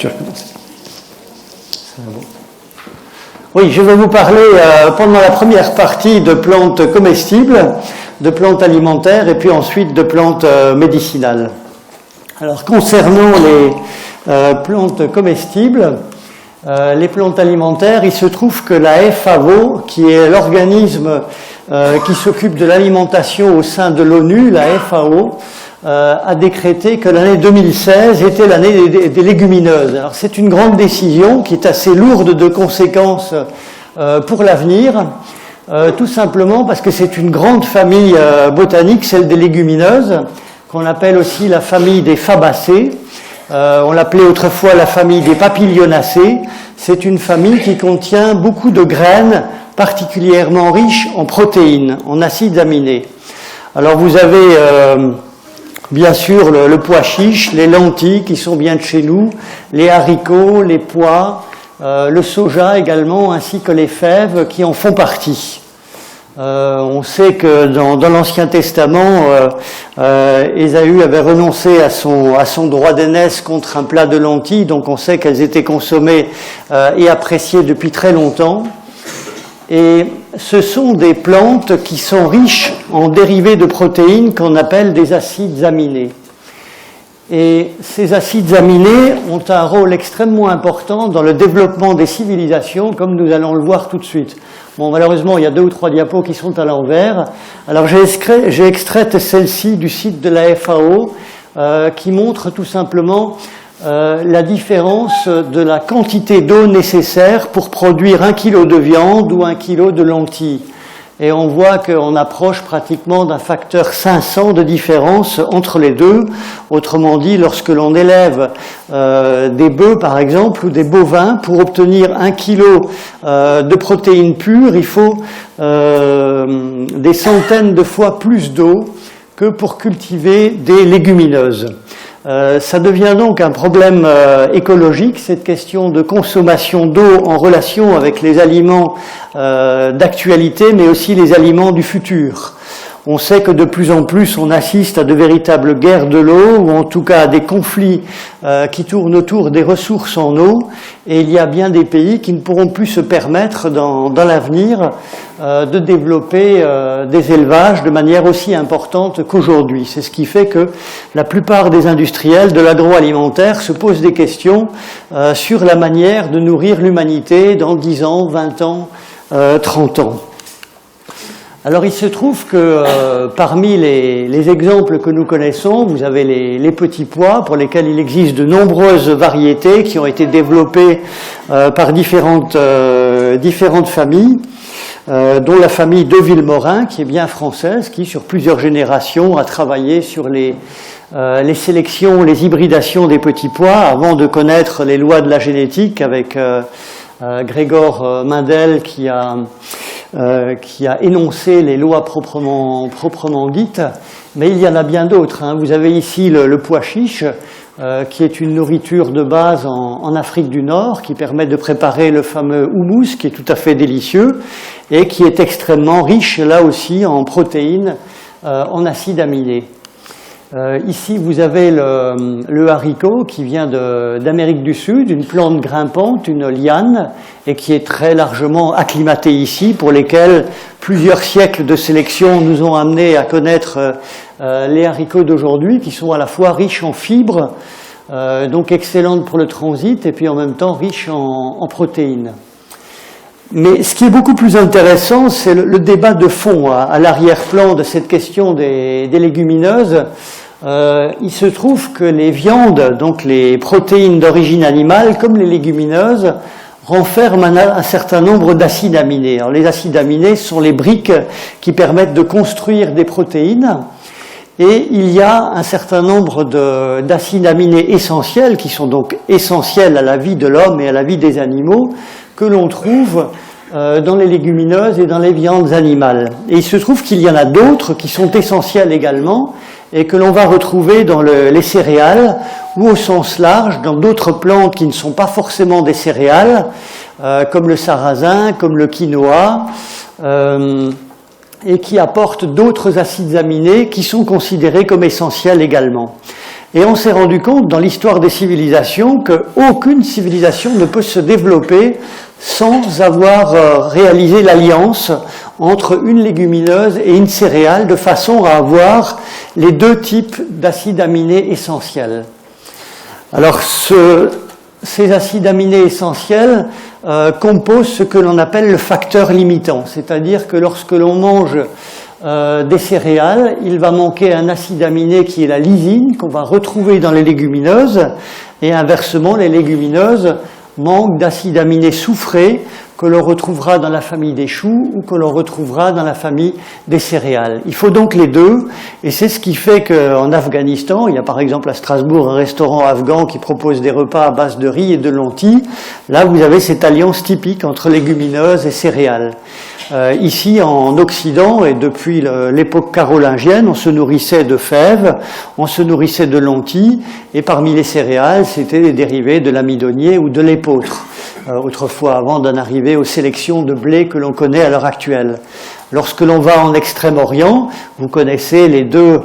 Tu as commencé. Oui, je vais vous parler pendant la première partie de plantes comestibles, de plantes alimentaires et puis ensuite de plantes médicinales. Alors concernant les plantes comestibles, les plantes alimentaires, il se trouve que la FAO, qui est l'organisme qui s'occupe de l'alimentation au sein de l'ONU, la FAO, a décrété que l'année 2016 était l'année des légumineuses. Alors c'est une grande décision qui est assez lourde de conséquences pour l'avenir, tout simplement parce que c'est une grande famille botanique, celle des légumineuses, qu'on appelle aussi la famille des fabacées. On l'appelait autrefois la famille des papilionacées. C'est une famille qui contient beaucoup de graines particulièrement riches en protéines, en acides aminés. Alors vous avez bien sûr le pois chiche, les lentilles qui sont bien de chez nous, les haricots, les pois, le soja également, ainsi que les fèves qui en font partie. On sait que dans l'Ancien Testament, Ésaü avait renoncé à son droit d'aînesse contre un plat de lentilles, donc on sait qu'elles étaient consommées et appréciées depuis très longtemps. Et ce sont des plantes qui sont riches en dérivés de protéines qu'on appelle des acides aminés. Et ces acides aminés ont un rôle extrêmement important dans le développement des civilisations, comme nous allons le voir tout de suite. Bon, malheureusement, il y a 2 ou 3 diapos qui sont à l'envers. Alors, j'ai extraite celle-ci du site de la FAO, qui montre tout simplement la différence de la quantité d'eau nécessaire pour produire 1 kg de viande ou 1 kg de lentilles. Et on voit qu'on approche pratiquement d'un facteur 500 de différence entre les deux. Autrement dit, lorsque l'on élève des bœufs, par exemple, ou des bovins, pour obtenir 1 kg de protéines pures, il faut des centaines de fois plus d'eau que pour cultiver des légumineuses. Ça devient donc un problème écologique, cette question de consommation d'eau en relation avec les aliments d'actualité, mais aussi les aliments du futur. On sait que de plus en plus on assiste à de véritables guerres de l'eau, ou en tout cas à des conflits qui tournent autour des ressources en eau, et il y a bien des pays qui ne pourront plus se permettre dans l'avenir de développer des élevages de manière aussi importante qu'aujourd'hui. C'est ce qui fait que la plupart des industriels de l'agroalimentaire se posent des questions sur la manière de nourrir l'humanité dans 10 ans, 20 ans, 30 ans. Alors il se trouve que parmi les exemples que nous connaissons, vous avez les petits pois pour lesquels il existe de nombreuses variétés qui ont été développées par différentes familles, dont la famille de Villemorin, qui est bien française, qui sur plusieurs générations a travaillé sur les sélections, les hybridations des petits pois avant de connaître les lois de la génétique avec Gregor Mendel qui a énoncé les lois proprement dites, mais il y en a bien d'autres. Vous avez ici le pois chiche, qui est une nourriture de base en Afrique du Nord, qui permet de préparer le fameux houmous, qui est tout à fait délicieux, et qui est extrêmement riche, là aussi, en protéines, en acides aminés. Ici, vous avez le haricot qui vient d'Amérique du Sud, une plante grimpante, une liane, et qui est très largement acclimatée ici, pour lesquels plusieurs siècles de sélection nous ont amenés à connaître les haricots d'aujourd'hui, qui sont à la fois riches en fibres, donc excellentes pour le transit, et puis en même temps riches en protéines. Mais ce qui est beaucoup plus intéressant, c'est le débat de fond à l'arrière-plan de cette question des légumineuses. Il se trouve que les viandes, donc les protéines d'origine animale, comme les légumineuses, renferment un certain nombre d'acides aminés. Alors, les acides aminés sont les briques qui permettent de construire des protéines. Et il y a un certain nombre d'acides aminés essentiels, qui sont donc essentiels à la vie de l'homme et à la vie des animaux, que l'on trouve dans les légumineuses et dans les viandes animales. Et il se trouve qu'il y en a d'autres qui sont essentiels également, et que l'on va retrouver dans les céréales, ou au sens large, dans d'autres plantes qui ne sont pas forcément des céréales, comme le sarrasin, comme le quinoa, et qui apportent d'autres acides aminés qui sont considérés comme essentiels également. Et on s'est rendu compte dans l'histoire des civilisations qu'aucune civilisation ne peut se développer sans avoir réalisé l'alliance entre une légumineuse et une céréale de façon à avoir les deux types d'acides aminés essentiels. Alors ces acides aminés essentiels composent ce que l'on appelle le facteur limitant, c'est-à-dire que lorsque l'on mange des céréales, il va manquer un acide aminé qui est la lysine, qu'on va retrouver dans les légumineuses, et inversement, les légumineuses manquent d'acide aminé soufré que l'on retrouvera dans la famille des choux ou que l'on retrouvera dans la famille des céréales. Il faut donc les deux, et c'est ce qui fait qu'en Afghanistan, il y a par exemple à Strasbourg un restaurant afghan qui propose des repas à base de riz et de lentilles. Là, vous avez cette alliance typique entre légumineuses et céréales. Ici, en Occident, et depuis l'époque carolingienne, on se nourrissait de fèves, on se nourrissait de lentilles, et parmi les céréales, c'était des dérivés de l'amidonnier ou de l'épeautre. Autrefois, avant d'en arriver aux sélections de blé que l'on connaît à l'heure actuelle. Lorsque l'on va en Extrême-Orient, vous connaissez les deux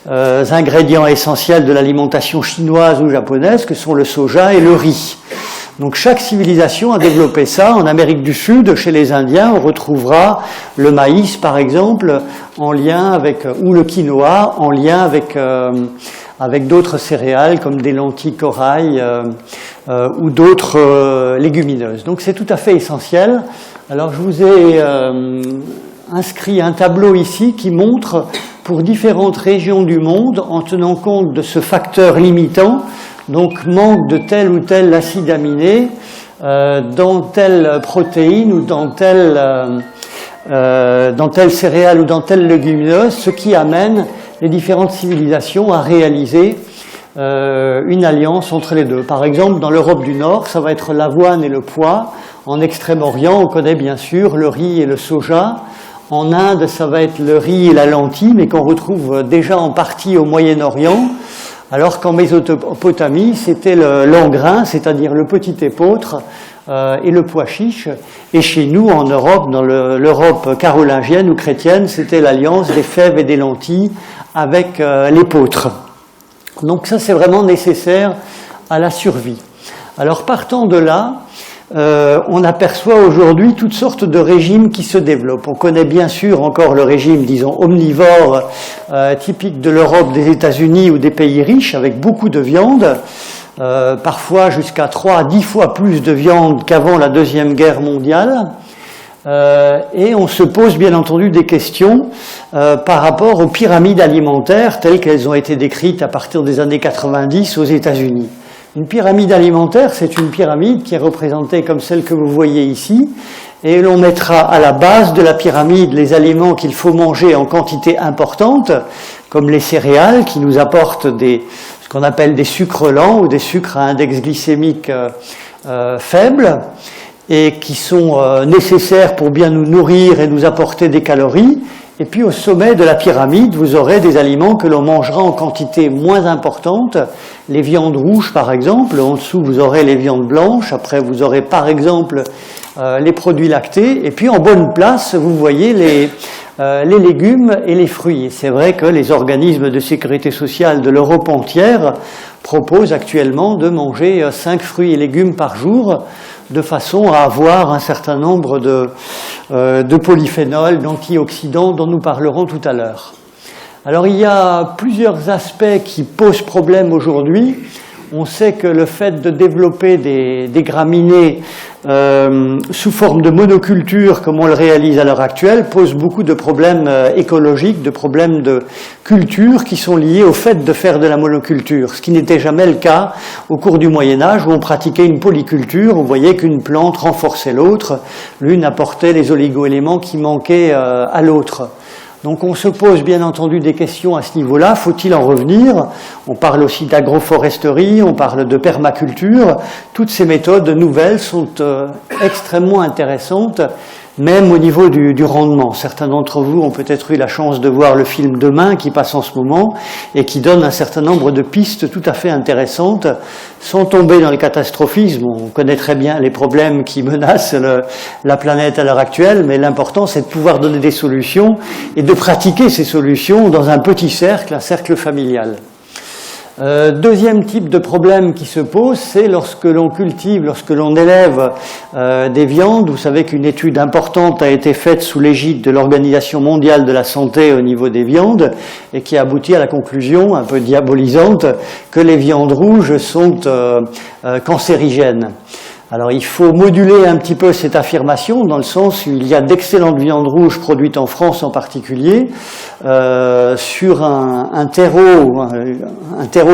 ingrédients essentiels de l'alimentation chinoise ou japonaise, que sont le soja et le riz. Donc chaque civilisation a développé ça. En Amérique du Sud, chez les Indiens, on retrouvera le maïs, par exemple, en lien avec, ou le quinoa, en lien avec d'autres céréales comme des lentilles corail ou d'autres légumineuses. Donc c'est tout à fait essentiel. Alors je vous ai inscrit un tableau ici qui montre pour différentes régions du monde, en tenant compte de ce facteur limitant, donc manque de tel ou tel acide aminé dans telle protéine ou dans telle céréale ou dans telle légumineuse, ce qui amène les différentes civilisations à réaliser une alliance entre les deux. Par exemple, dans l'Europe du Nord, ça va être l'avoine et le pois. En Extrême-Orient, on connaît bien sûr le riz et le soja. En Inde, ça va être le riz et la lentille, mais qu'on retrouve déjà en partie au Moyen-Orient. Alors qu'en Mésopotamie, c'était l'engrain, c'est-à-dire le petit épeautre et le pois chiche. Et chez nous, en Europe, dans l'Europe carolingienne ou chrétienne, c'était l'alliance des fèves et des lentilles avec l'épeautre. Donc ça, c'est vraiment nécessaire à la survie. Alors partant de là, on aperçoit aujourd'hui toutes sortes de régimes qui se développent. On connaît bien sûr encore le régime, disons, omnivore, typique de l'Europe, des États-Unis ou des pays riches, avec beaucoup de viande, parfois jusqu'à 3 à 10 fois plus de viande qu'avant la Deuxième Guerre mondiale. Et on se pose bien entendu des questions par rapport aux pyramides alimentaires telles qu'elles ont été décrites à partir des années 90 aux États-Unis. Une pyramide alimentaire, c'est une pyramide qui est représentée comme celle que vous voyez ici, et l'on mettra à la base de la pyramide les aliments qu'il faut manger en quantité importante, comme les céréales qui nous apportent ce qu'on appelle des sucres lents ou des sucres à index glycémique faible, et qui sont nécessaires pour bien nous nourrir et nous apporter des calories. Et puis au sommet de la pyramide, vous aurez des aliments que l'on mangera en quantité moins importante, les viandes rouges par exemple, en dessous vous aurez les viandes blanches, après vous aurez par exemple les produits lactés, et puis en bonne place vous voyez les légumes et les fruits. C'est vrai que les organismes de sécurité sociale de l'Europe entière proposent actuellement de manger 5 fruits et légumes par jour, de façon à avoir un certain nombre de polyphénols, d'antioxydants dont nous parlerons tout à l'heure. Alors il y a plusieurs aspects qui posent problème aujourd'hui. On sait que le fait de développer des graminées sous forme de monoculture, comme on le réalise à l'heure actuelle, pose beaucoup de problèmes écologiques, de problèmes de culture qui sont liés au fait de faire de la monoculture, ce qui n'était jamais le cas au cours du Moyen-Âge où on pratiquait une polyculture. On voyait qu'une plante renforçait l'autre, l'une apportait les oligo-éléments qui manquaient à l'autre. Donc on se pose bien entendu des questions à ce niveau-là. Faut-il en revenir? On parle aussi d'agroforesterie, on parle de permaculture. Toutes ces méthodes nouvelles sont extrêmement intéressantes, même au niveau du rendement. Certains d'entre vous ont peut-être eu la chance de voir le film Demain qui passe en ce moment et qui donne un certain nombre de pistes tout à fait intéressantes, sans tomber dans le catastrophisme. On connaît très bien les problèmes qui menacent la planète à l'heure actuelle, mais l'important c'est de pouvoir donner des solutions et de pratiquer ces solutions dans un petit cercle, un cercle familial. Deuxième type de problème qui se pose, c'est lorsque l'on cultive, lorsque l'on élève des viandes. Vous savez qu'une étude importante a été faite sous l'égide de l'Organisation mondiale de la santé au niveau des viandes et qui a abouti à la conclusion un peu diabolisante que les viandes rouges sont cancérigènes. Alors il faut moduler un petit peu cette affirmation dans le sens où il y a d'excellentes viandes rouges produites en France en particulier sur un terreau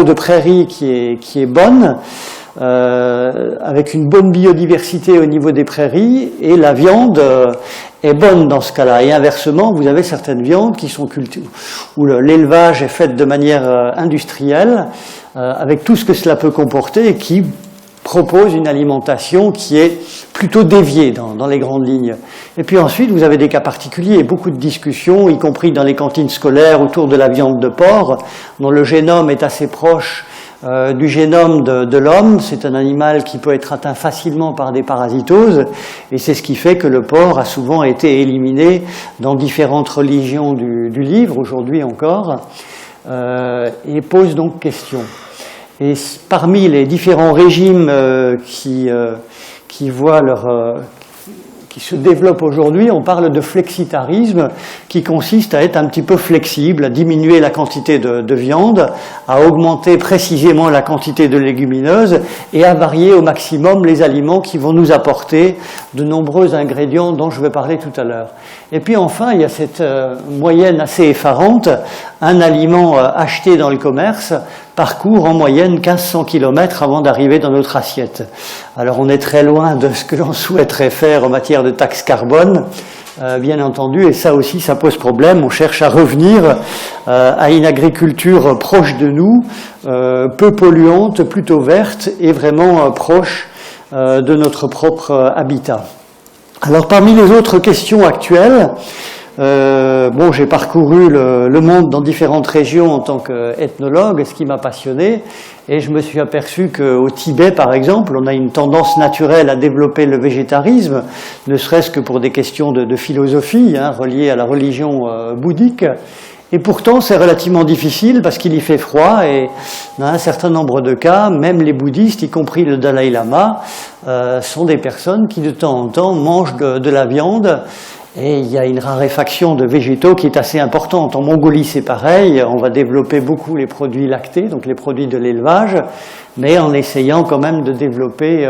de prairie qui est bonne, avec une bonne biodiversité au niveau des prairies, et la viande est bonne dans ce cas-là. Et inversement, vous avez certaines viandes qui sont cultivées où l'élevage est fait de manière industrielle, avec tout ce que cela peut comporter et qui propose une alimentation qui est plutôt déviée dans les grandes lignes. Et puis ensuite, vous avez des cas particuliers et beaucoup de discussions, y compris dans les cantines scolaires, autour de la viande de porc, dont le génome est assez proche du génome de l'homme. C'est un animal qui peut être atteint facilement par des parasitoses, et c'est ce qui fait que le porc a souvent été éliminé dans différentes religions du livre, aujourd'hui encore, et pose donc question. Et parmi les différents régimes qui se développent aujourd'hui, on parle de flexitarisme, qui consiste à être un petit peu flexible, à diminuer la quantité de viande, à augmenter précisément la quantité de légumineuses et à varier au maximum les aliments qui vont nous apporter de nombreux ingrédients dont je vais parler tout à l'heure. Et puis enfin, il y a cette moyenne assez effarante, un aliment acheté dans le commerce parcourt en moyenne 1500 km avant d'arriver dans notre assiette. Alors on est très loin de ce que l'on souhaiterait faire en matière de taxe carbone, bien entendu, et ça aussi, ça pose problème. On cherche à revenir à une agriculture proche de nous, peu polluante, plutôt verte, et vraiment proche de notre propre habitat. Alors parmi les autres questions actuelles, j'ai parcouru le monde dans différentes régions en tant qu'ethnologue, ce qui m'a passionné, et je me suis aperçu qu'au Tibet, par exemple, on a une tendance naturelle à développer le végétarisme, ne serait-ce que pour des questions de philosophie, reliées à la religion bouddhique. Et pourtant, c'est relativement difficile parce qu'il y fait froid, et dans un certain nombre de cas, même les bouddhistes, y compris le Dalai Lama, sont des personnes qui de temps en temps mangent de la viande. Et il y a une raréfaction de végétaux qui est assez importante. En Mongolie, c'est pareil. On va développer beaucoup les produits lactés, donc les produits de l'élevage, mais en essayant quand même de développer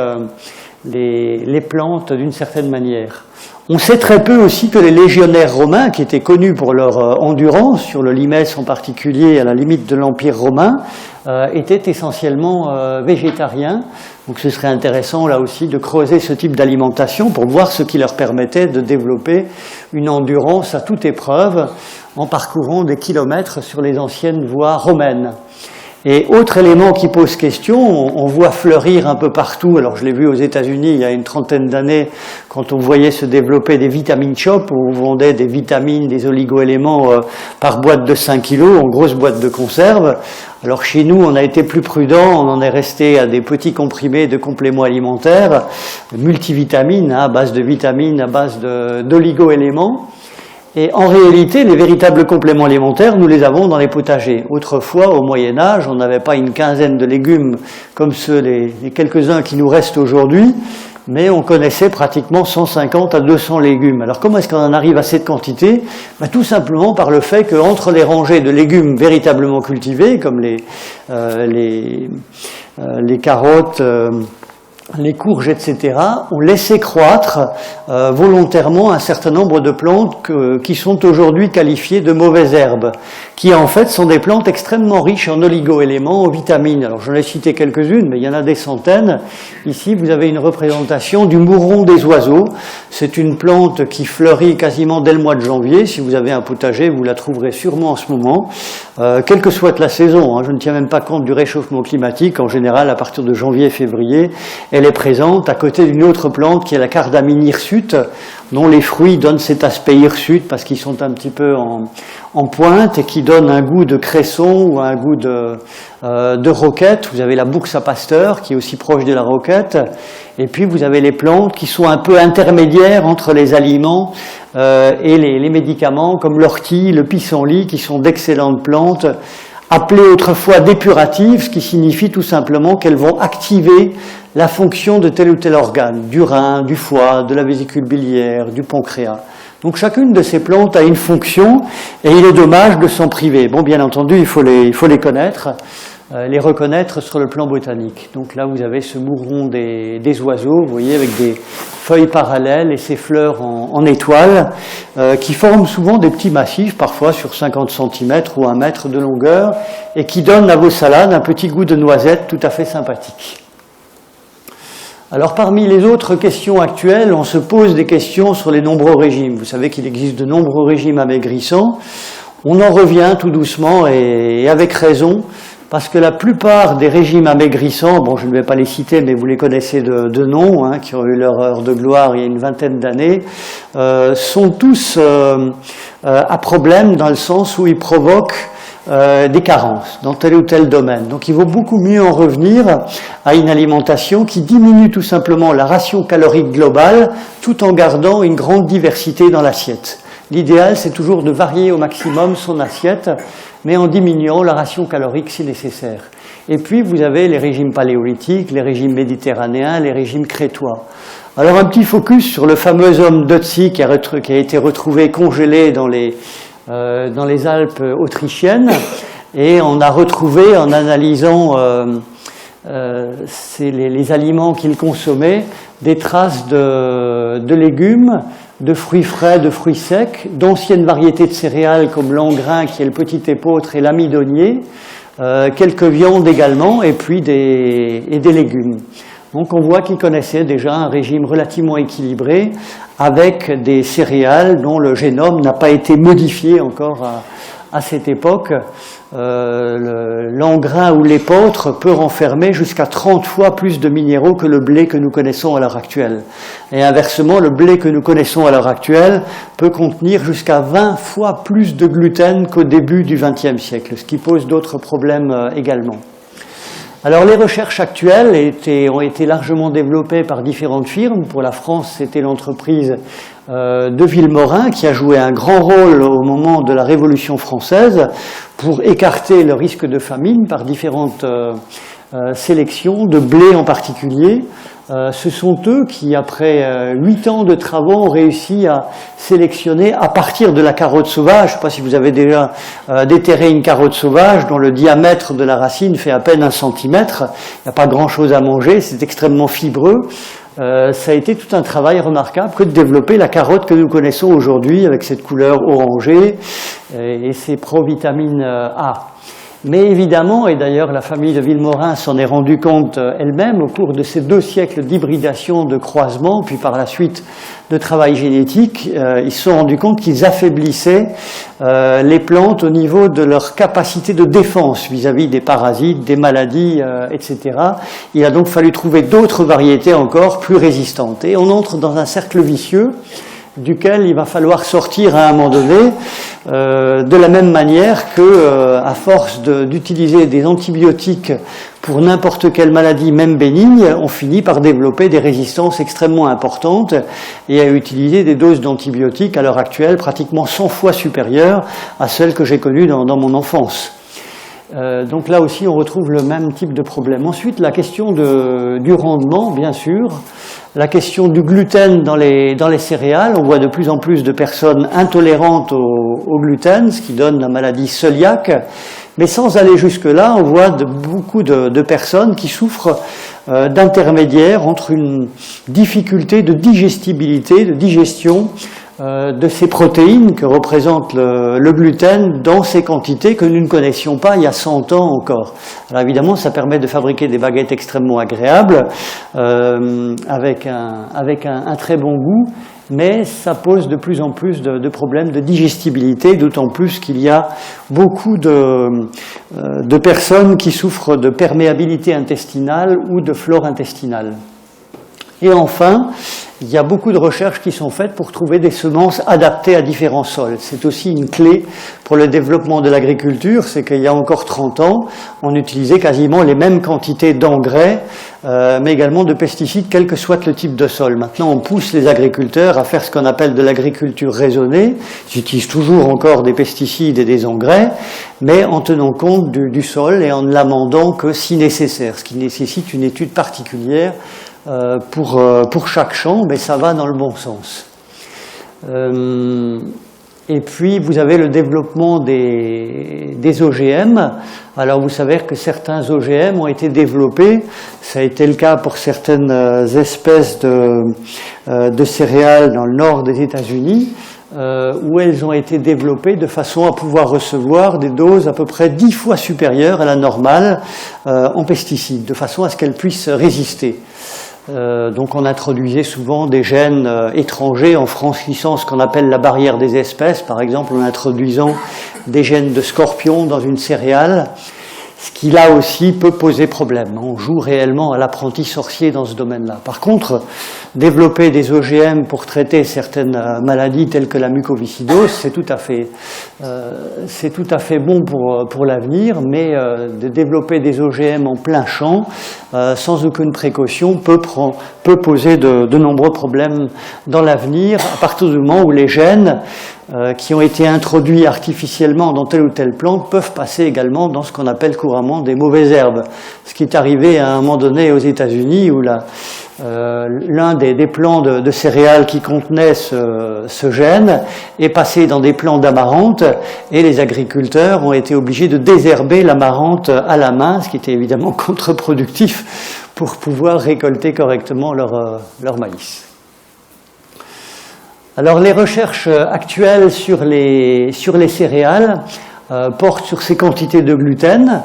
les plantes d'une certaine manière. On sait très peu aussi que les légionnaires romains, qui étaient connus pour leur endurance, sur le Limès en particulier, à la limite de l'Empire romain, étaient essentiellement végétariens. Donc ce serait intéressant là aussi de creuser ce type d'alimentation pour voir ce qui leur permettait de développer une endurance à toute épreuve en parcourant des kilomètres sur les anciennes voies romaines. Et autre élément qui pose question, on voit fleurir un peu partout, alors je l'ai vu aux États-Unis il y a une trentaine d'années, quand on voyait se développer des vitamines shops, où on vendait des vitamines, des oligo-éléments par boîte de 5 kilos, en grosses boîtes de conserve. Alors chez nous, on a été plus prudent, on en est resté à des petits comprimés de compléments alimentaires, multivitamines, à base de vitamines, à base d'oligo-éléments. Et en réalité, les véritables compléments alimentaires, nous les avons dans les potagers. Autrefois, au Moyen-Âge, on n'avait pas une quinzaine de légumes comme les quelques-uns qui nous restent aujourd'hui, mais on connaissait pratiquement 150 à 200 légumes. Alors comment est-ce qu'on en arrive à cette quantité ? Tout simplement par le fait qu'entre les rangées de légumes véritablement cultivés, comme les carottes, les courges, etc., ont laissé croître volontairement un certain nombre de plantes qui sont aujourd'hui qualifiées de mauvaises herbes, qui en fait sont des plantes extrêmement riches en oligo-éléments, en vitamines. Alors j'en ai cité quelques-unes, mais il y en a des centaines. Ici, vous avez une représentation du mouron des oiseaux. C'est une plante qui fleurit quasiment dès le mois de janvier. Si vous avez un potager, vous la trouverez sûrement en ce moment, quelle que soit la saison. Je ne tiens même pas compte du réchauffement climatique. En général, à partir de janvier-février, elle est présente à côté d'une autre plante qui est la cardamine hirsute, dont les fruits donnent cet aspect hirsute parce qu'ils sont un petit peu en pointe et qui donnent un goût de cresson ou un goût de roquette. Vous avez la Buxa pasteur qui est aussi proche de la roquette. Et puis vous avez les plantes qui sont un peu intermédiaires entre les aliments et les médicaments, comme l'ortie, le pissenlit, qui sont d'excellentes plantes appelées autrefois dépuratives, ce qui signifie tout simplement qu'elles vont activer la fonction de tel ou tel organe, du rein, du foie, de la vésicule biliaire, du pancréas. Donc chacune de ces plantes a une fonction et il est dommage de s'en priver. Bon, bien entendu, il faut les connaître, les reconnaître sur le plan botanique. Donc là, vous avez ce mouron des oiseaux, vous voyez, avec des feuilles parallèles et ces fleurs en étoiles qui forment souvent des petits massifs, parfois sur 50 cm ou 1 mètre de longueur, et qui donnent à vos salades un petit goût de noisette tout à fait sympathique. Alors parmi les autres questions actuelles, on se pose des questions sur les nombreux régimes. Vous savez qu'il existe de nombreux régimes amaigrissants. On en revient tout doucement et avec raison, parce que la plupart des régimes amaigrissants, bon je ne vais pas les citer, mais vous les connaissez de nom, hein, qui ont eu leur heure de gloire il y a une vingtaine d'années, sont tous à problème dans le sens où ils provoquent des carences dans tel ou tel domaine. Donc il vaut beaucoup mieux en revenir à une alimentation qui diminue tout simplement la ration calorique globale tout en gardant une grande diversité dans l'assiette. L'idéal, c'est toujours de varier au maximum son assiette, mais en diminuant la ration calorique si nécessaire. Et puis vous avez les régimes paléolithiques, les régimes méditerranéens, les régimes crétois. Alors un petit focus sur le fameux homme d'Ötzi qui a été retrouvé congelé dans les Alpes autrichiennes, et on a retrouvé, en analysant les aliments qu'il consommait, des traces de légumes, de fruits frais, de fruits secs, d'anciennes variétés de céréales comme l'engrain qui est le petit épeautre et l'amidonnier, quelques viandes également, et puis des légumes. Donc on voit qu'il connaissait déjà un régime relativement équilibré avec des céréales dont le génome n'a pas été modifié encore à cette époque. L'engrain ou l'épeautre peut renfermer jusqu'à 30 fois plus de minéraux que le blé que nous connaissons à l'heure actuelle. Et inversement, le blé que nous connaissons à l'heure actuelle peut contenir jusqu'à 20 fois plus de gluten qu'au début du XXe siècle, ce qui pose d'autres problèmes également. Alors les recherches actuelles ont été largement développées par différentes firmes. Pour la France, c'était l'entreprise de Villemorin qui a joué un grand rôle au moment de la Révolution française pour écarter le risque de famine par différentes sélections, de blé en particulier. Ce sont eux qui, après 8 ans de travaux, ont réussi à sélectionner à partir de la carotte sauvage. Je ne sais pas si vous avez déjà déterré une carotte sauvage dont le diamètre de la racine fait à peine 1 centimètre. Il n'y a pas grand-chose à manger, c'est extrêmement fibreux. Ça a été tout un travail remarquable que de développer la carotte que nous connaissons aujourd'hui avec cette couleur orangée et ses provitamines A. Mais évidemment, et d'ailleurs la famille de Villemorin s'en est rendu compte elle-même au cours de ces 2 siècles d'hybridation, de croisement, puis par la suite de travail génétique, ils se sont rendus compte qu'ils affaiblissaient les plantes au niveau de leur capacité de défense vis-à-vis des parasites, des maladies, etc. Il a donc fallu trouver d'autres variétés encore plus résistantes. Et on entre dans un cercle vicieux duquel il va falloir sortir à un moment donné, de la même manière que, à force d'utiliser des antibiotiques pour n'importe quelle maladie, même bénigne, on finit par développer des résistances extrêmement importantes et à utiliser des doses d'antibiotiques à l'heure actuelle pratiquement 100 fois supérieures à celles que j'ai connues dans mon enfance. Donc là aussi, on retrouve le même type de problème. Ensuite, la question du rendement, bien sûr. La question du gluten dans les céréales. On voit de plus en plus de personnes intolérantes au gluten, ce qui donne la maladie cœliaque. Mais sans aller jusque-là, on voit beaucoup de personnes qui souffrent d'intermédiaires entre une difficulté de digestibilité, de digestion, de ces protéines que représente le gluten dans ces quantités que nous ne connaissions pas il y a 100 ans encore. Alors évidemment, ça permet de fabriquer des baguettes extrêmement agréables, avec un très bon goût, mais ça pose de plus en plus de problèmes de digestibilité, d'autant plus qu'il y a beaucoup de personnes qui souffrent de perméabilité intestinale ou de flore intestinale. Et enfin, il y a beaucoup de recherches qui sont faites pour trouver des semences adaptées à différents sols. C'est aussi une clé pour le développement de l'agriculture, c'est qu'il y a encore 30 ans, on utilisait quasiment les mêmes quantités d'engrais, mais également de pesticides, quel que soit le type de sol. Maintenant, on pousse les agriculteurs à faire ce qu'on appelle de l'agriculture raisonnée. Ils utilisent toujours encore des pesticides et des engrais, mais en tenant compte du sol et en ne l'amendant que si nécessaire, ce qui nécessite une étude particulière pour chaque champ, mais ça va dans le bon sens. Et puis, vous avez le développement des OGM. Alors, vous savez que certains OGM ont été développés. Ça a été le cas pour certaines espèces de céréales dans le nord des États-Unis, où elles ont été développées de façon à pouvoir recevoir des doses à peu près 10 fois supérieures à la normale en pesticides, de façon à ce qu'elles puissent résister. Donc on introduisait souvent des gènes étrangers en franchissant ce qu'on appelle la barrière des espèces, par exemple en introduisant des gènes de scorpions dans une céréale, ce qui là aussi peut poser problème. On joue réellement à l'apprenti sorcier dans ce domaine-là. Par contre, développer des OGM pour traiter certaines maladies telles que la mucoviscidose, c'est tout à fait bon pour l'avenir, mais de développer des OGM en plein champ, sans aucune précaution, peut poser de nombreux problèmes dans l'avenir, à partir du moment où les gènes qui ont été introduits artificiellement dans telle ou telle plante peuvent passer également dans ce qu'on appelle couramment des mauvaises herbes. Ce qui est arrivé à un moment donné aux États-Unis où l'un des plants de céréales qui contenait ce gène est passé dans des plants d'amarante et les agriculteurs ont été obligés de désherber l'amarante à la main, ce qui était évidemment contre-productif pour pouvoir récolter correctement leur maïs. Alors les recherches actuelles sur les céréales portent sur ces quantités de gluten.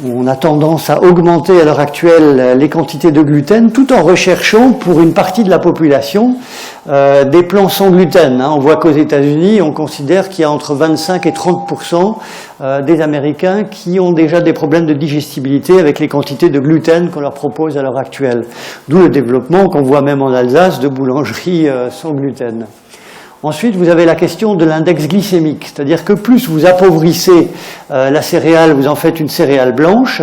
On a tendance à augmenter à l'heure actuelle les quantités de gluten tout en recherchant pour une partie de la population des plants sans gluten. On voit qu'aux États-Unis, on considère qu'il y a entre 25 et 30% des Américains qui ont déjà des problèmes de digestibilité avec les quantités de gluten qu'on leur propose à l'heure actuelle. D'où le développement qu'on voit même en Alsace de boulangeries sans gluten. Ensuite, vous avez la question de l'index glycémique, c'est-à-dire que plus vous appauvrissez la céréale, vous en faites une céréale blanche,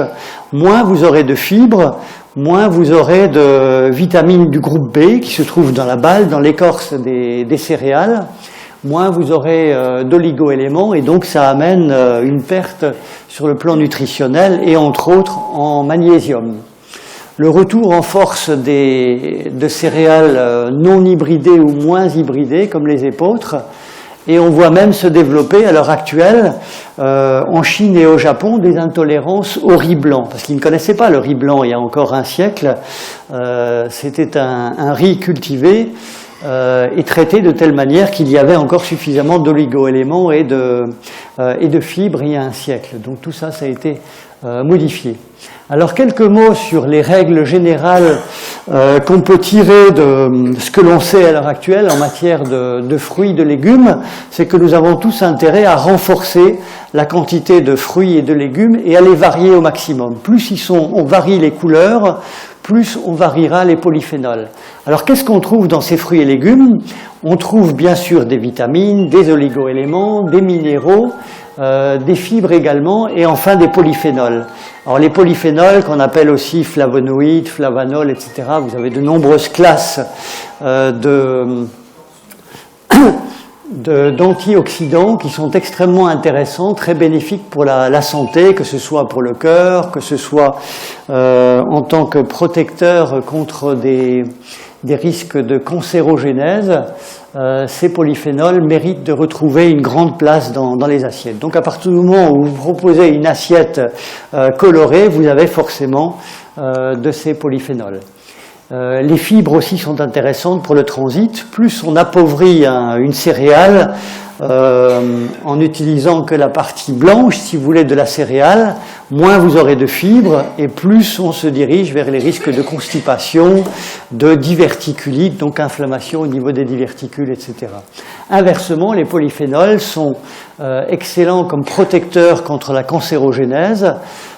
moins vous aurez de fibres, moins vous aurez de vitamines du groupe B qui se trouvent dans la balle, dans l'écorce des céréales, moins vous aurez d'oligo-éléments et donc ça amène une perte sur le plan nutritionnel et entre autres en magnésium. Le retour en force de céréales non hybridées ou moins hybridées, comme les épeautres, et on voit même se développer à l'heure actuelle, en Chine et au Japon, des intolérances au riz blanc, parce qu'ils ne connaissaient pas le riz blanc il y a encore un siècle. C'était un riz cultivé et traité de telle manière qu'il y avait encore suffisamment d'oligo-éléments et de fibres il y a un siècle. Donc tout ça, ça a été modifié. Alors quelques mots sur les règles générales qu'on peut tirer de ce que l'on sait à l'heure actuelle en matière de fruits, de légumes, c'est que nous avons tous intérêt à renforcer la quantité de fruits et de légumes et à les varier au maximum. Plus on varie les couleurs, plus on variera les polyphénols. Alors qu'est-ce qu'on trouve dans ces fruits et légumes? On trouve bien sûr des vitamines, des oligo-éléments, des minéraux, des fibres également, et enfin des polyphénols. Alors les polyphénols, qu'on appelle aussi flavonoïdes, flavanols, etc., vous avez de nombreuses classes d'antioxydants qui sont extrêmement intéressants, très bénéfiques pour la santé, que ce soit pour le cœur, que ce soit en tant que protecteur contre des risques de cancérogénèse. Ces polyphénols méritent de retrouver une grande place dans les assiettes. Donc à partir du moment où vous proposez une assiette colorée, vous avez forcément de ces polyphénols. Les fibres aussi sont intéressantes pour le transit. Plus on appauvrit une céréale en utilisant que la partie blanche, si vous voulez, de la céréale, moins vous aurez de fibres et plus on se dirige vers les risques de constipation, de diverticulite, donc inflammation au niveau des diverticules, etc. Inversement, les polyphénols sont excellents comme protecteurs contre la cancérogénèse,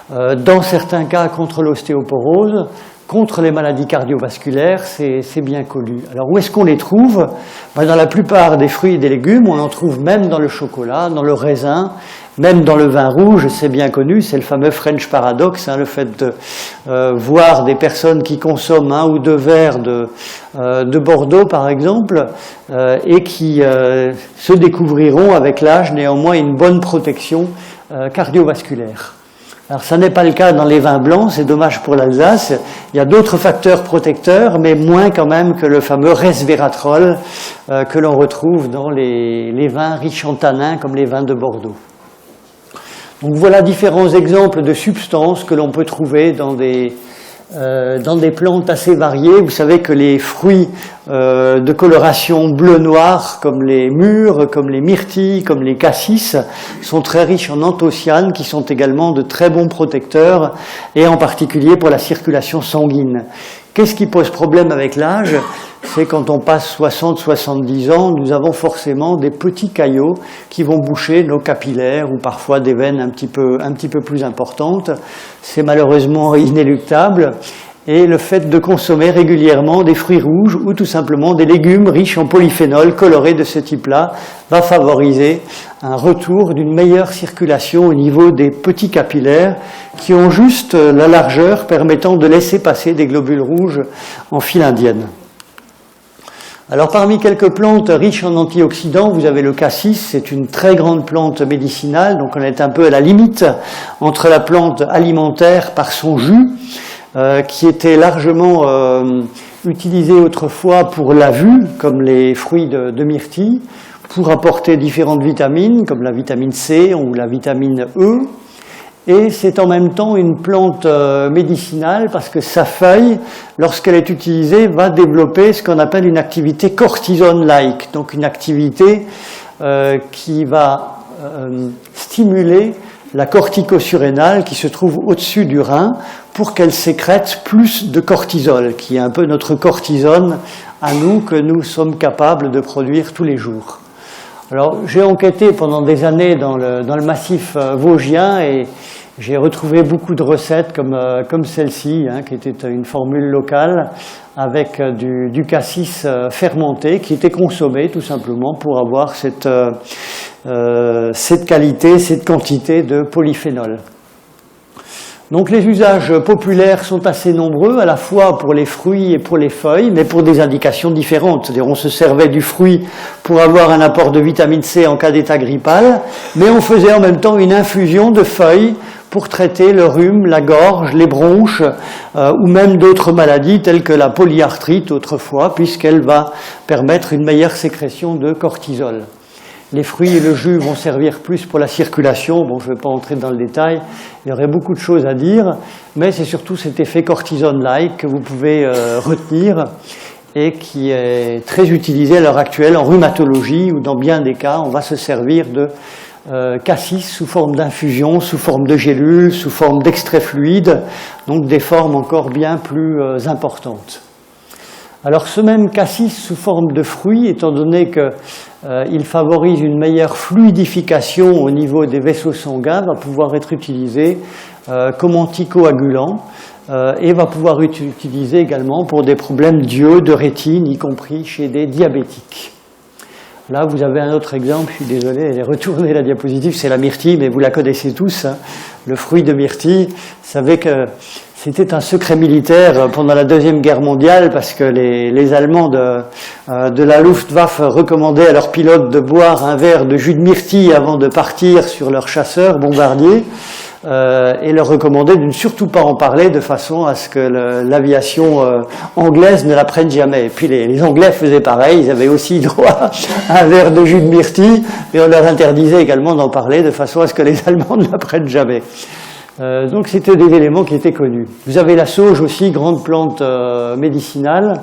dans certains cas contre l'ostéoporose, contre les maladies cardiovasculaires, c'est bien connu. Alors où est-ce qu'on les trouve? Dans la plupart des fruits et des légumes, on en trouve même dans le chocolat, dans le raisin, même dans le vin rouge, c'est bien connu, c'est le fameux French paradoxe, le fait de voir des personnes qui consomment 1 ou 2 verres de Bordeaux par exemple, et qui se découvriront avec l'âge néanmoins une bonne protection cardiovasculaire. Alors ça n'est pas le cas dans les vins blancs, c'est dommage pour l'Alsace, il y a d'autres facteurs protecteurs, mais moins quand même que le fameux resveratrol que l'on retrouve dans les vins riches en tanins comme les vins de Bordeaux. Donc voilà différents exemples de substances que l'on peut trouver dans des plantes assez variées. Vous savez que les fruits de coloration bleu-noir, comme les mûres, comme les myrtilles, comme les cassis, sont très riches en anthocyanes, qui sont également de très bons protecteurs, et en particulier pour la circulation sanguine. Qu'est-ce qui pose problème avec l'âge? C'est quand on passe 60-70 ans, nous avons forcément des petits caillots qui vont boucher nos capillaires ou parfois des veines un petit peu plus importantes. C'est malheureusement inéluctable. Et le fait de consommer régulièrement des fruits rouges ou tout simplement des légumes riches en polyphénol colorés de ce type-là va favoriser un retour d'une meilleure circulation au niveau des petits capillaires qui ont juste la largeur permettant de laisser passer des globules rouges en file indienne. Alors parmi quelques plantes riches en antioxydants, vous avez le cassis, c'est une très grande plante médicinale, donc on est un peu à la limite entre la plante alimentaire par son jus, qui était largement utilisé autrefois pour la vue, comme les fruits de myrtille, pour apporter différentes vitamines, comme la vitamine C ou la vitamine E. Et c'est en même temps une plante médicinale parce que sa feuille, lorsqu'elle est utilisée, va développer ce qu'on appelle une activité cortisone-like, donc une activité qui va stimuler la corticosurrénale qui se trouve au-dessus du rein pour qu'elle sécrète plus de cortisol, qui est un peu notre cortisone à nous que nous sommes capables de produire tous les jours. Alors j'ai enquêté pendant des années dans le massif vosgien et j'ai retrouvé beaucoup de recettes comme celle-ci, qui était une formule locale avec du cassis fermenté qui était consommé tout simplement pour avoir cette qualité, cette quantité de polyphénol. Donc les usages populaires sont assez nombreux, à la fois pour les fruits et pour les feuilles, mais pour des indications différentes. C'est-à-dire on se servait du fruit pour avoir un apport de vitamine C en cas d'état grippal, mais on faisait en même temps une infusion de feuilles pour traiter le rhume, la gorge, les bronches, ou même d'autres maladies telles que la polyarthrite autrefois, puisqu'elle va permettre une meilleure sécrétion de cortisol. Les fruits et le jus vont servir plus pour la circulation. Bon, je ne vais pas entrer dans le détail, il y aurait beaucoup de choses à dire, mais c'est surtout cet effet cortisone-like que vous pouvez retenir et qui est très utilisé à l'heure actuelle en rhumatologie, où dans bien des cas, on va se servir de cassis sous forme d'infusion, sous forme de gélules, sous forme d'extrait fluide, donc des formes encore bien plus importantes. Alors ce même cassis sous forme de fruit, étant donné qu'il favorise une meilleure fluidification au niveau des vaisseaux sanguins, va pouvoir être utilisé comme anticoagulant et va pouvoir être utilisé également pour des problèmes d'yeux, de rétine, y compris chez des diabétiques. Là, vous avez un autre exemple, je suis désolé, elle est retournée la diapositive, c'est la myrtille, mais vous la connaissez tous, le fruit de myrtille. Vous savez que c'était un secret militaire pendant la Deuxième Guerre mondiale parce que les Allemands de la Luftwaffe recommandaient à leurs pilotes de boire un verre de jus de myrtille avant de partir sur leurs chasseurs bombardiers et leur recommandaient de ne surtout pas en parler de façon à ce que l'aviation anglaise ne la prenne jamais. Et puis les Anglais faisaient pareil, ils avaient aussi droit à un verre de jus de myrtille et on leur interdisait également d'en parler de façon à ce que les Allemands ne la prennent jamais. Donc c'était des éléments qui étaient connus. Vous avez la sauge aussi, grande plante médicinale,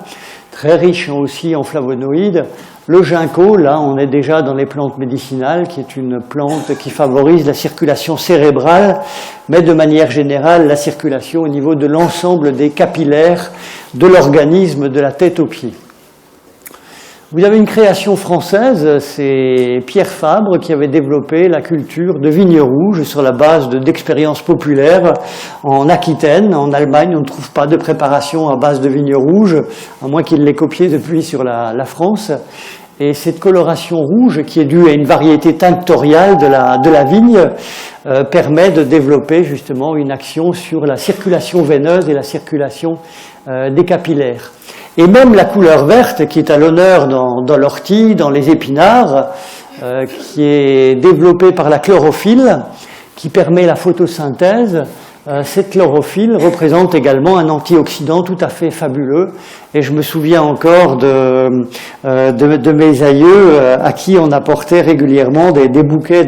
très riche aussi en flavonoïdes. Le ginkgo, là on est déjà dans les plantes médicinales, qui est une plante qui favorise la circulation cérébrale, mais de manière générale la circulation au niveau de l'ensemble des capillaires de l'organisme de la tête aux pieds. Vous avez une création française, c'est Pierre Fabre qui avait développé la culture de vigne rouge sur la base d'expériences populaires en Aquitaine. En Allemagne, on ne trouve pas de préparation à base de vigne rouge, à moins qu'il l'ait copié depuis sur la France. Et cette coloration rouge, qui est due à une variété tinctoriale de la vigne, permet de développer justement une action sur la circulation veineuse et la circulation des capillaires. Et même la couleur verte, qui est à l'honneur dans l'ortie, dans les épinards, qui est développée par la chlorophylle, qui permet la photosynthèse, cette chlorophylle représente également un antioxydant tout à fait fabuleux. Et je me souviens encore de mes aïeux à qui on apportait régulièrement des bouquets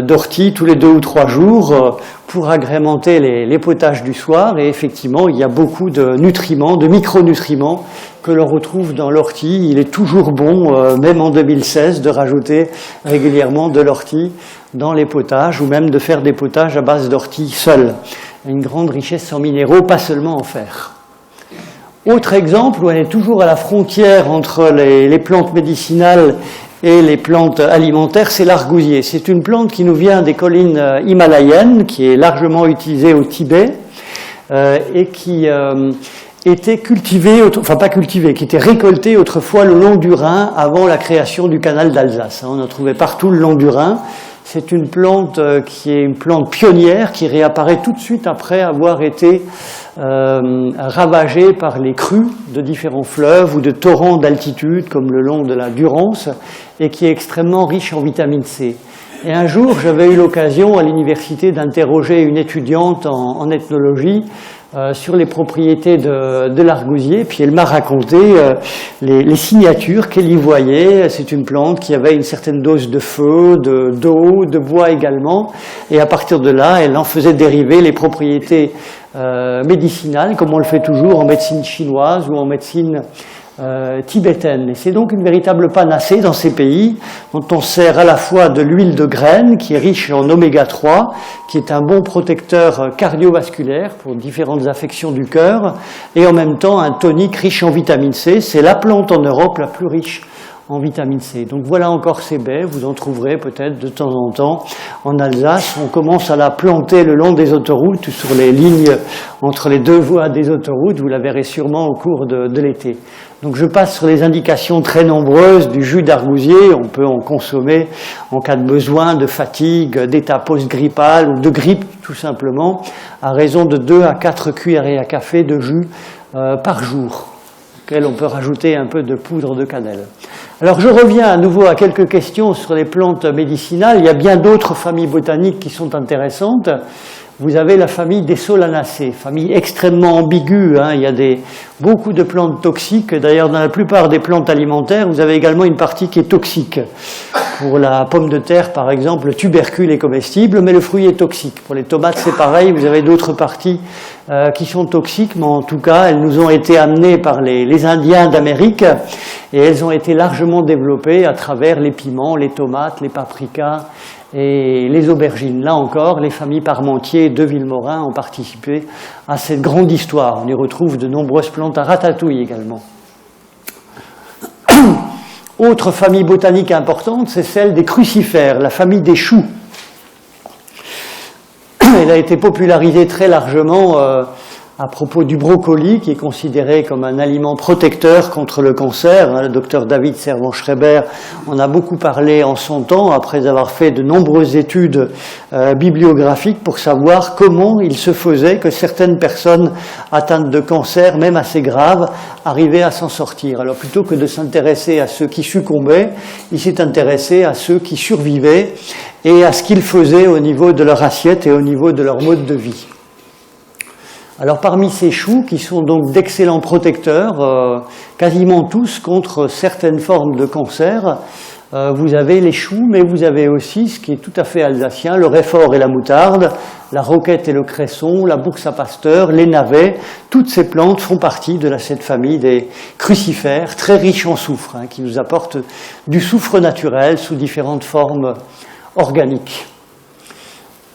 d'ortie tous les 2 ou 3 jours pour agrémenter les potages du soir. Et effectivement, il y a beaucoup de nutriments, de micronutriments que l'on retrouve dans l'ortie. Il est toujours bon, même en 2016, de rajouter régulièrement de l'ortie dans les potages ou même de faire des potages à base d'ortie seule. Une grande richesse en minéraux, pas seulement en fer. Autre exemple où on est toujours à la frontière entre les plantes médicinales et les plantes alimentaires, c'est l'argousier. C'est une plante qui nous vient des collines himalayennes, qui est largement utilisée au Tibet et qui était cultivée, enfin pas cultivée, qui était récoltée autrefois le long du Rhin avant la création du canal d'Alsace. On en trouvait partout le long du Rhin. C'est une plante qui est une plante pionnière qui réapparaît tout de suite après avoir été ravagée par les crues de différents fleuves ou de torrents d'altitude comme le long de la Durance et qui est extrêmement riche en vitamine C. Et un jour, j'avais eu l'occasion à l'université d'interroger une étudiante en ethnologie sur les propriétés de l'argousier, puis elle m'a raconté les signatures qu'elle y voyait. C'est une plante qui avait une certaine dose de feu, d'eau, de bois également, et à partir de là, elle en faisait dériver les propriétés médicinales, comme on le fait toujours en médecine chinoise ou en médecine tibétaine. Et c'est donc une véritable panacée dans ces pays dont on sert à la fois de l'huile de graine qui est riche en oméga 3, qui est un bon protecteur cardiovasculaire pour différentes affections du cœur, et en même temps un tonique riche en vitamine C. C'est la plante en Europe la plus riche en vitamine C. Donc voilà encore ces baies, vous en trouverez peut-être de temps en temps en Alsace. On commence à la planter le long des autoroutes, sur les lignes entre les 2 voies des autoroutes, vous la verrez sûrement au cours de l'été. Donc je passe sur les indications très nombreuses du jus d'argousier. On peut en consommer en cas de besoin, de fatigue, d'état post-grippal ou de grippe tout simplement, à raison de 2 à 4 cuillerées à café de jus par jour, auquel on peut rajouter un peu de poudre de cannelle. Alors je reviens à nouveau à quelques questions sur les plantes médicinales. Il y a bien d'autres familles botaniques qui sont intéressantes. Vous avez la famille des Solanacées, famille extrêmement ambiguë. Il y a beaucoup de plantes toxiques. D'ailleurs, dans la plupart des plantes alimentaires, vous avez également une partie qui est toxique. Pour la pomme de terre, par exemple, le tubercule est comestible, mais le fruit est toxique. Pour les tomates, c'est pareil. Vous avez d'autres parties qui sont toxiques, mais en tout cas, elles nous ont été amenées par les Indiens d'Amérique et elles ont été largement développées à travers les piments, les tomates, les paprikas et les aubergines. Là encore, les familles Parmentier de Vilmorin ont participé à cette grande histoire. On y retrouve de nombreuses plantes à ratatouille également. Autre famille botanique importante, c'est celle des crucifères, la famille des choux. Elle a été popularisée très largement à propos du brocoli, qui est considéré comme un aliment protecteur contre le cancer. Le docteur David Servan-Schreiber en a beaucoup parlé en son temps, après avoir fait de nombreuses études bibliographiques pour savoir comment il se faisait que certaines personnes atteintes de cancer, même assez graves, arrivaient à s'en sortir. Alors plutôt que de s'intéresser à ceux qui succombaient, il s'est intéressé à ceux qui survivaient et à ce qu'ils faisaient au niveau de leur assiette et au niveau de leur mode de vie. Alors parmi ces choux, qui sont donc d'excellents protecteurs, quasiment tous contre certaines formes de cancer, vous avez les choux, mais vous avez aussi ce qui est tout à fait alsacien, le réfort et la moutarde, la roquette et le cresson, la bourse à pasteur, les navets. Toutes ces plantes font partie de cette famille des crucifères, très riches en soufre, qui nous apportent du soufre naturel sous différentes formes organiques.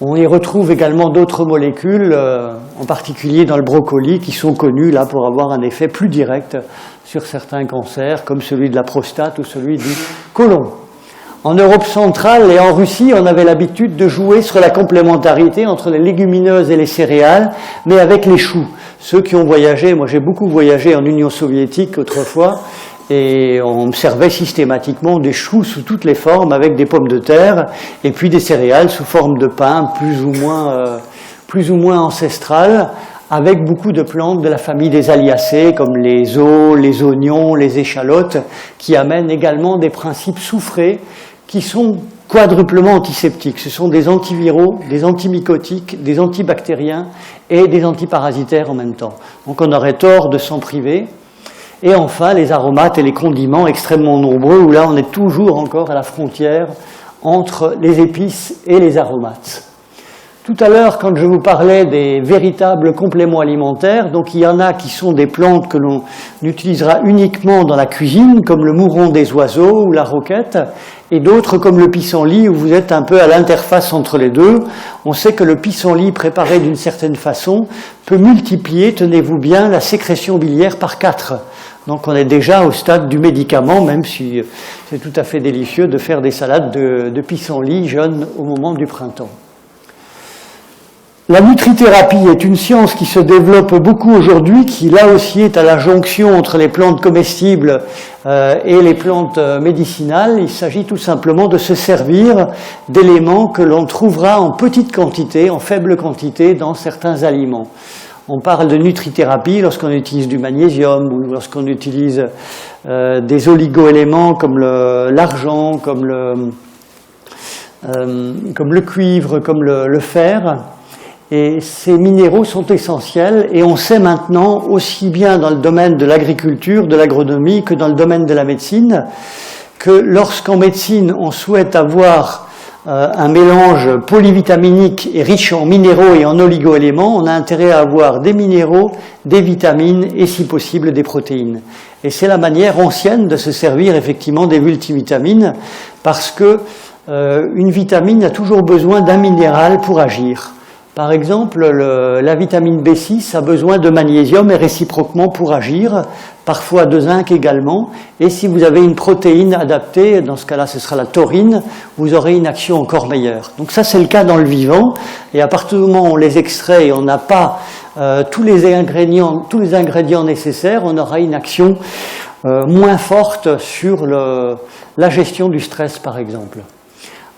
On y retrouve également d'autres molécules, en particulier dans le brocoli, qui sont connues là pour avoir un effet plus direct sur certains cancers, comme celui de la prostate ou celui du côlon. En Europe centrale et en Russie, on avait l'habitude de jouer sur la complémentarité entre les légumineuses et les céréales, mais avec les choux. Ceux qui ont voyagé, moi j'ai beaucoup voyagé en Union soviétique autrefois, et on servait systématiquement des choux sous toutes les formes avec des pommes de terre et puis des céréales sous forme de pain plus ou moins ancestrales, avec beaucoup de plantes de la famille des Aliacées comme les os, les oignons, les échalotes, qui amènent également des principes soufrés qui sont quadruplement antiseptiques. Ce sont des antiviraux, des antimycotiques, des antibactériens et des antiparasitaires en même temps. Donc on aurait tort de s'en priver. Et enfin, les aromates et les condiments extrêmement nombreux, où là, on est toujours encore à la frontière entre les épices et les aromates. Tout à l'heure, quand je vous parlais des véritables compléments alimentaires, donc il y en a qui sont des plantes que l'on utilisera uniquement dans la cuisine, comme le mouron des oiseaux ou la roquette, et d'autres comme le pissenlit, où vous êtes un peu à l'interface entre les deux. On sait que le pissenlit, préparé d'une certaine façon, peut multiplier, tenez-vous bien, la sécrétion biliaire par 4. Donc on est déjà au stade du médicament, même si c'est tout à fait délicieux de faire des salades de pissenlit jeunes au moment du printemps. La nutrithérapie est une science qui se développe beaucoup aujourd'hui, qui là aussi est à la jonction entre les plantes comestibles et les plantes médicinales. Il s'agit tout simplement de se servir d'éléments que l'on trouvera en petite quantité, en faible quantité dans certains aliments. On parle de nutrithérapie lorsqu'on utilise du magnésium ou lorsqu'on utilise des oligo-éléments comme l'argent, comme le cuivre, comme le fer. Et ces minéraux sont essentiels et on sait maintenant, aussi bien dans le domaine de l'agriculture, de l'agronomie, que dans le domaine de la médecine, que lorsqu'en médecine on souhaite avoir un mélange polyvitaminique et riche en minéraux et en oligo-éléments, on a intérêt à avoir des minéraux, des vitamines et si possible des protéines. Et c'est la manière ancienne de se servir effectivement des multivitamines parce que une vitamine a toujours besoin d'un minéral pour agir. Par exemple, la vitamine B6 a besoin de magnésium et réciproquement pour agir, parfois de zinc également, et si vous avez une protéine adaptée, dans ce cas-là ce sera la taurine, vous aurez une action encore meilleure. Donc ça c'est le cas dans le vivant, et à partir du moment où on les extrait et on n'a pas tous les ingrédients nécessaires, on aura une action moins forte sur la gestion du stress par exemple.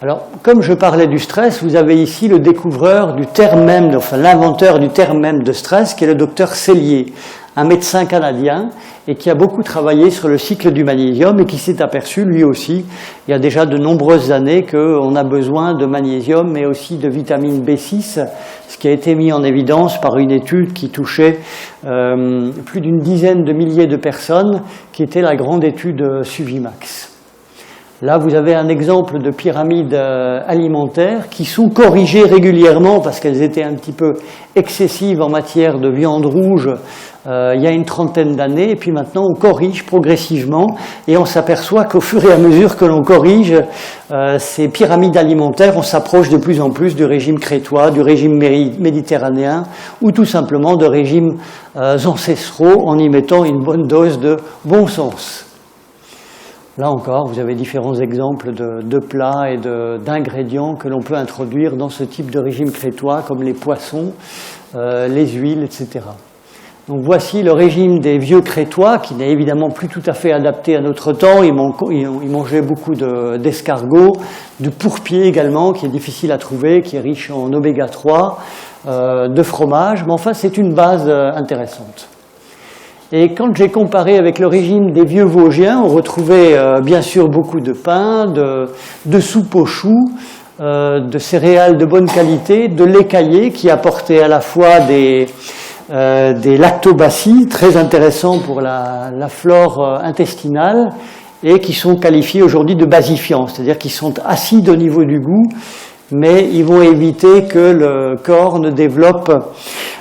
Alors, comme je parlais du stress, vous avez ici le découvreur du terme même, enfin l'inventeur du terme même de stress, qui est le docteur Cellier, un médecin canadien, et qui a beaucoup travaillé sur le cycle du magnésium et qui s'est aperçu, lui aussi, il y a déjà de nombreuses années, qu'on a besoin de magnésium, mais aussi de vitamine B6, ce qui a été mis en évidence par une étude qui touchait plus d'une dizaine de milliers de personnes, qui était la grande étude Suvimax. Là, vous avez un exemple de pyramides alimentaires qui sont corrigées régulièrement parce qu'elles étaient un petit peu excessives en matière de viande rouge il y a une trentaine d'années. Et puis maintenant, on corrige progressivement et on s'aperçoit qu'au fur et à mesure que l'on corrige ces pyramides alimentaires, on s'approche de plus en plus du régime crétois, du régime méditerranéen ou tout simplement de régimes ancestraux en y mettant une bonne dose de bon sens. Là encore, vous avez différents exemples de plats et d'ingrédients que l'on peut introduire dans ce type de régime crétois, comme les poissons, les huiles, etc. Donc voici le régime des vieux crétois, qui n'est évidemment plus tout à fait adapté à notre temps. Ils mangeaient beaucoup d'escargots, de pourpier également, qui est difficile à trouver, qui est riche en oméga 3, de fromage, mais enfin c'est une base intéressante. Et quand j'ai comparé avec le régime des vieux Vosgiens, on retrouvait bien sûr beaucoup de pain, de soupe aux choux, de céréales de bonne qualité, de lait caillé qui apportait à la fois des lactobacilles très intéressants pour la flore intestinale et qui sont qualifiés aujourd'hui de basifiants, c'est-à-dire qu'ils sont acides au niveau du goût, mais ils vont éviter que le corps ne développe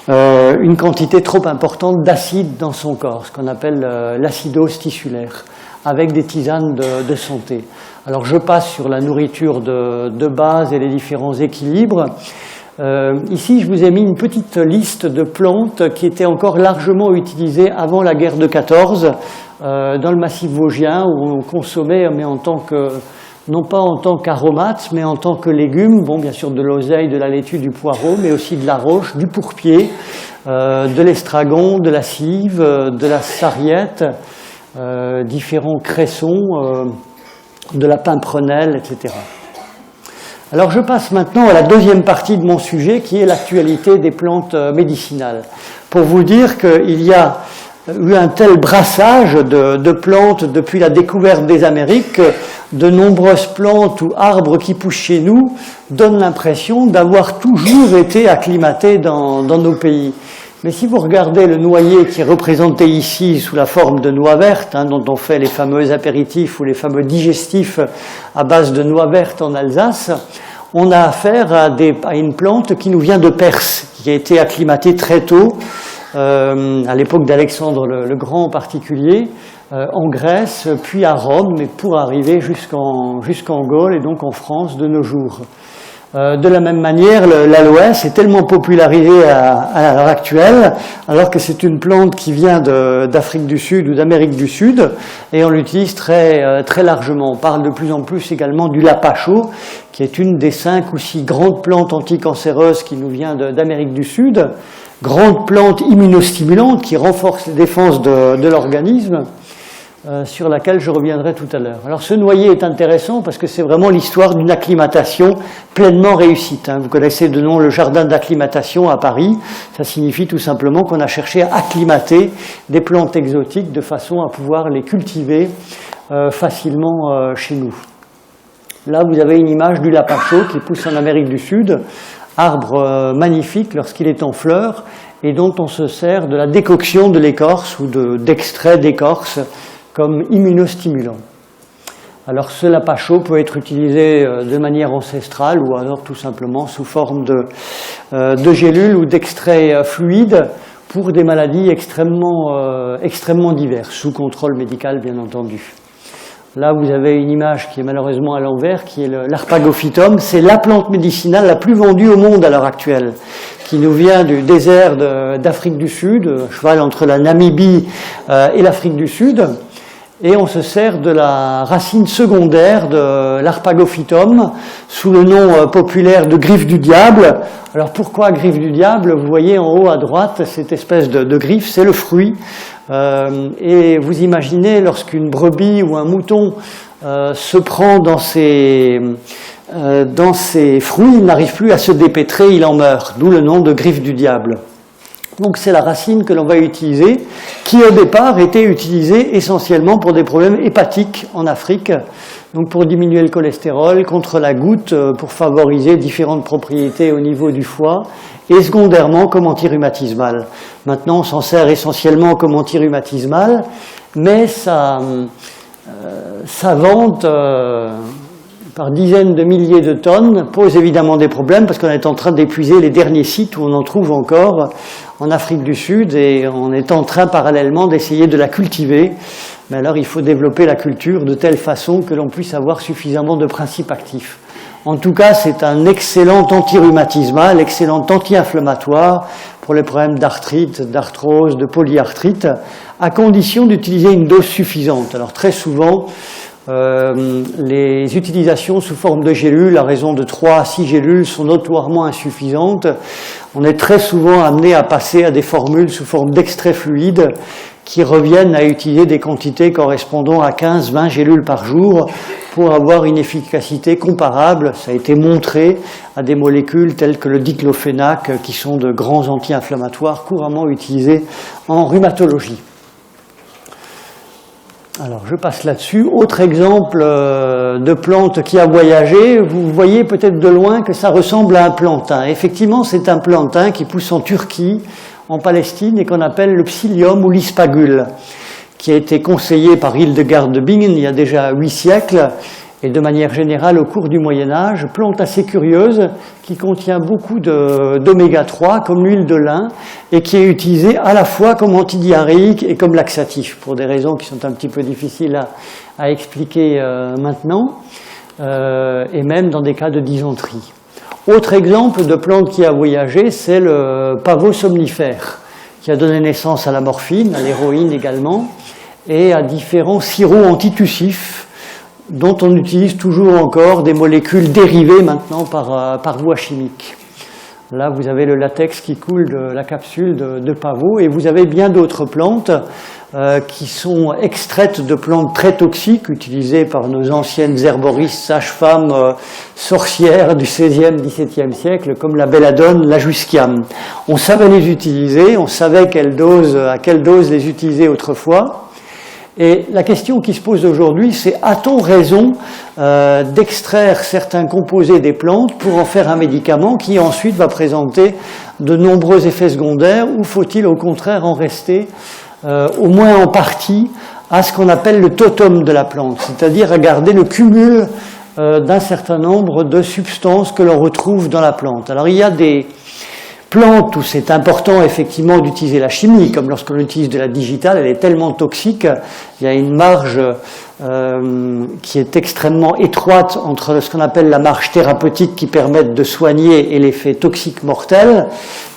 une quantité trop importante d'acide dans son corps, ce qu'on appelle l'acidose tissulaire, avec des tisanes de santé. Alors je passe sur la nourriture de base et les différents équilibres. Ici, je vous ai mis une petite liste de plantes qui étaient encore largement utilisées avant la guerre de 14 dans le massif vosgien, où on consommait, mais en tant que, non pas en tant qu'aromates, mais en tant que légumes, bon, bien sûr de l'oseille, de la laitue, du poireau, mais aussi de la roche, du pourpier, de l'estragon, de la cive, de la sarriette, différents cressons, de la pimprenelle, etc. Alors je passe maintenant à la deuxième partie de mon sujet, qui est l'actualité des plantes médicinales, pour vous dire qu'il y a eu un tel brassage de plantes depuis la découverte des Amériques, de nombreuses plantes ou arbres qui poussent chez nous donnent l'impression d'avoir toujours été acclimatés dans nos pays. Mais si vous regardez le noyer qui est représenté ici sous la forme de noix vertes, dont on fait les fameux apéritifs ou les fameux digestifs à base de noix vertes en Alsace, on a affaire à une plante qui nous vient de Perse, qui a été acclimatée très tôt, à l'époque d'Alexandre le Grand en particulier, en Grèce, puis à Rome, mais pour arriver jusqu'en Gaule et donc en France de nos jours. De la même manière, l'aloès est tellement popularisé à l'heure actuelle, alors que c'est une plante qui vient d'Afrique du Sud ou d'Amérique du Sud, et on l'utilise très largement. On parle de plus en plus également du lapacho, qui est une des 5 ou 6 grandes plantes anticancéreuses qui nous vient d'Amérique du Sud, grande plante immunostimulante qui renforce les défenses de l'organisme, sur laquelle je reviendrai tout à l'heure. Alors ce noyer est intéressant parce que c'est vraiment l'histoire d'une acclimatation pleinement réussite. Vous connaissez de nom le jardin d'acclimatation à Paris. Ça signifie tout simplement qu'on a cherché à acclimater des plantes exotiques de façon à pouvoir les cultiver facilement chez nous. Là, vous avez une image du lapacho qui pousse en Amérique du Sud, arbre magnifique lorsqu'il est en fleurs et dont on se sert de la décoction de l'écorce ou d'extrait d'écorce comme immunostimulant. Alors ce lapacho peut être utilisé de manière ancestrale ou alors tout simplement sous forme de gélules ou d'extraits fluides pour des maladies extrêmement diverses, sous contrôle médical bien entendu. Là vous avez une image qui est malheureusement à l'envers, qui est l'arpagophytum. C'est la plante médicinale la plus vendue au monde à l'heure actuelle, qui nous vient du désert d'Afrique du Sud, à cheval entre la Namibie et l'Afrique du Sud. Et on se sert de la racine secondaire de l'arpagophytum sous le nom populaire de griffe du diable. Alors pourquoi griffe du diable? Vous voyez en haut à droite cette espèce de griffe, c'est le fruit. Et vous imaginez lorsqu'une brebis ou un mouton se prend dans ses fruits, il n'arrive plus à se dépêtrer, il en meurt, d'où le nom de griffe du diable. Donc c'est la racine que l'on va utiliser, qui au départ était utilisée essentiellement pour des problèmes hépatiques en Afrique, donc pour diminuer le cholestérol, contre la goutte, pour favoriser différentes propriétés au niveau du foie, et secondairement comme antirhumatismal. Maintenant on s'en sert essentiellement comme antirhumatismal, mais sa vente par dizaines de milliers de tonnes pose évidemment des problèmes parce qu'on est en train d'épuiser les derniers sites où on en trouve encore en Afrique du Sud et on est en train parallèlement d'essayer de la cultiver. Mais alors il faut développer la culture de telle façon que l'on puisse avoir suffisamment de principes actifs. En tout cas, c'est un excellent antirhumatismal, excellent anti-inflammatoire pour les problèmes d'arthrite, d'arthrose, de polyarthrite, à condition d'utiliser une dose suffisante. Alors très souvent, les utilisations sous forme de gélules, à raison de 3 à 6 gélules, sont notoirement insuffisantes. On est très souvent amené à passer à des formules sous forme d'extraits fluides qui reviennent à utiliser des quantités correspondant à 15-20 gélules par jour pour avoir une efficacité comparable, ça a été montré, à des molécules telles que le diclofénac, qui sont de grands anti-inflammatoires couramment utilisés en rhumatologie. Alors, je passe là-dessus. Autre exemple de plante qui a voyagé, vous voyez peut-être de loin que ça ressemble à un plantain. Effectivement, c'est un plantain qui pousse en Turquie, en Palestine, et qu'on appelle le psyllium ou l'ispagule, qui a été conseillé par Hildegard de Bingen il y a déjà 8 siècles, et de manière générale au cours du Moyen-Âge, plante assez curieuse qui contient beaucoup d'oméga 3 comme l'huile de lin et qui est utilisée à la fois comme antidiarrhéique et comme laxatif pour des raisons qui sont un petit peu difficiles à expliquer maintenant et même dans des cas de dysenterie. Autre exemple de plante qui a voyagé, c'est le pavot somnifère, qui a donné naissance à la morphine, à l'héroïne également, et à différents sirops antitussifs, dont on utilise toujours encore des molécules dérivées maintenant par voie chimique. Là, vous avez le latex qui coule de la capsule de pavot, et vous avez bien d'autres plantes qui sont extraites de plantes très toxiques, utilisées par nos anciennes herboristes, sages-femmes, sorcières du XVIe, XVIIe siècle, comme la belladone, la jusquiame. On savait les utiliser, on savait à quelle dose les utiliser autrefois. Et la question qui se pose aujourd'hui, c'est a-t-on raison d'extraire certains composés des plantes pour en faire un médicament qui ensuite va présenter de nombreux effets secondaires, ou faut-il au contraire en rester au moins en partie à ce qu'on appelle le totem de la plante, c'est-à-dire à garder le cumul d'un certain nombre de substances que l'on retrouve dans la plante. Alors il y a des plantes où c'est important effectivement d'utiliser la chimie, comme lorsqu'on utilise de la digitale, elle est tellement toxique, il y a une marge qui est extrêmement étroite entre ce qu'on appelle la marge thérapeutique qui permet de soigner et l'effet toxique mortel,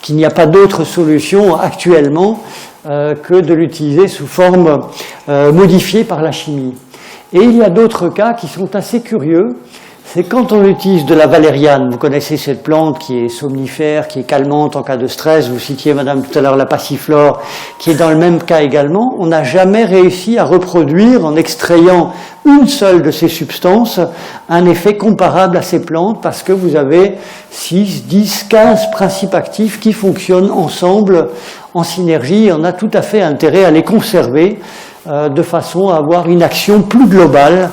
qu'il n'y a pas d'autre solution actuellement que de l'utiliser sous forme modifiée par la chimie. Et il y a d'autres cas qui sont assez curieux. C'est quand on utilise de la valériane, vous connaissez cette plante qui est somnifère, qui est calmante en cas de stress, vous citiez madame tout à l'heure la passiflore, qui est dans le même cas également, on n'a jamais réussi à reproduire, en extrayant une seule de ces substances, un effet comparable à ces plantes, parce que vous avez 6, 10, 15 principes actifs qui fonctionnent ensemble en synergie, et on a tout à fait intérêt à les conserver de façon à avoir une action plus globale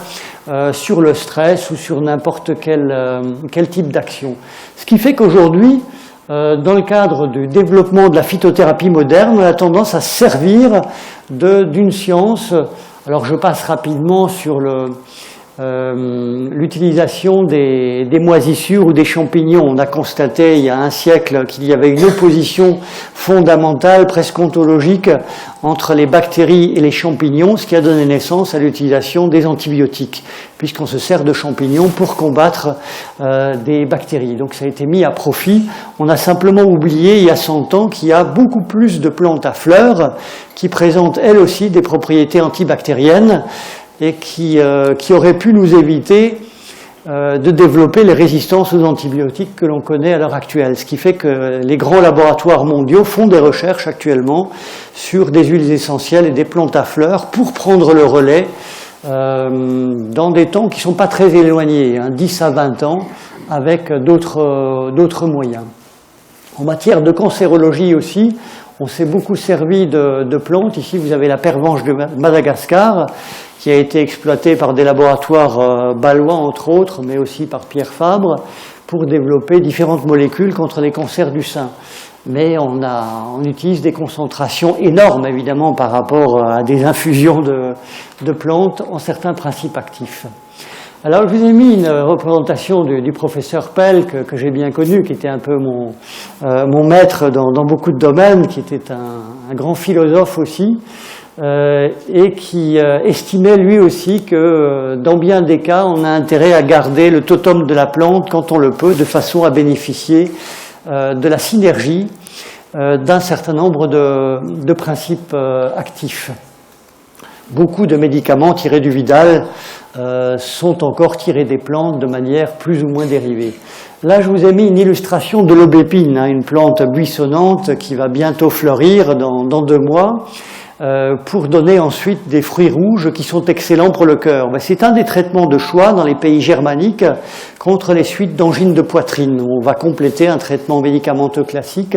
sur le stress ou sur n'importe quel type d'action. Ce qui fait qu'aujourd'hui, dans le cadre du développement de la phytothérapie moderne, on a tendance à se servir d'une science. Alors je passe rapidement sur l'utilisation des moisissures ou des champignons. On a constaté il y a un siècle qu'il y avait une opposition fondamentale, presque ontologique, entre les bactéries et les champignons, ce qui a donné naissance à l'utilisation des antibiotiques, puisqu'on se sert de champignons pour combattre des bactéries. Donc ça a été mis à profit. On a simplement oublié, il y a 100 ans, qu'il y a beaucoup plus de plantes à fleurs qui présentent elles aussi des propriétés antibactériennes, et qui aurait pu nous éviter de développer les résistances aux antibiotiques que l'on connaît à l'heure actuelle. Ce qui fait que les grands laboratoires mondiaux font des recherches actuellement sur des huiles essentielles et des plantes à fleurs pour prendre le relais dans des temps qui ne sont pas très éloignés, 10 à 20 ans, avec d'autres moyens. En matière de cancérologie aussi, on s'est beaucoup servi de plantes. Ici, vous avez la pervenche de Madagascar, qui a été exploitée par des laboratoires bâlois, entre autres, mais aussi par Pierre Fabre, pour développer différentes molécules contre les cancers du sein. Mais on utilise des concentrations énormes, évidemment, par rapport à des infusions de plantes en certains principes actifs. Alors, je vous ai mis une représentation du professeur Pell, que j'ai bien connu, qui était un peu mon maître dans beaucoup de domaines, qui était un grand philosophe aussi, et qui estimait lui aussi que dans bien des cas, on a intérêt à garder le totem de la plante quand on le peut, de façon à bénéficier de la synergie d'un certain nombre de principes actifs. Beaucoup de médicaments tirés du Vidal sont encore tirés des plantes de manière plus ou moins dérivée. Là, je vous ai mis une illustration de l'aubépine, une plante buissonnante qui va bientôt fleurir dans 2 mois, pour donner ensuite des fruits rouges qui sont excellents pour le cœur. C'est un des traitements de choix dans les pays germaniques contre les suites d'angines de poitrine. On va compléter un traitement médicamenteux classique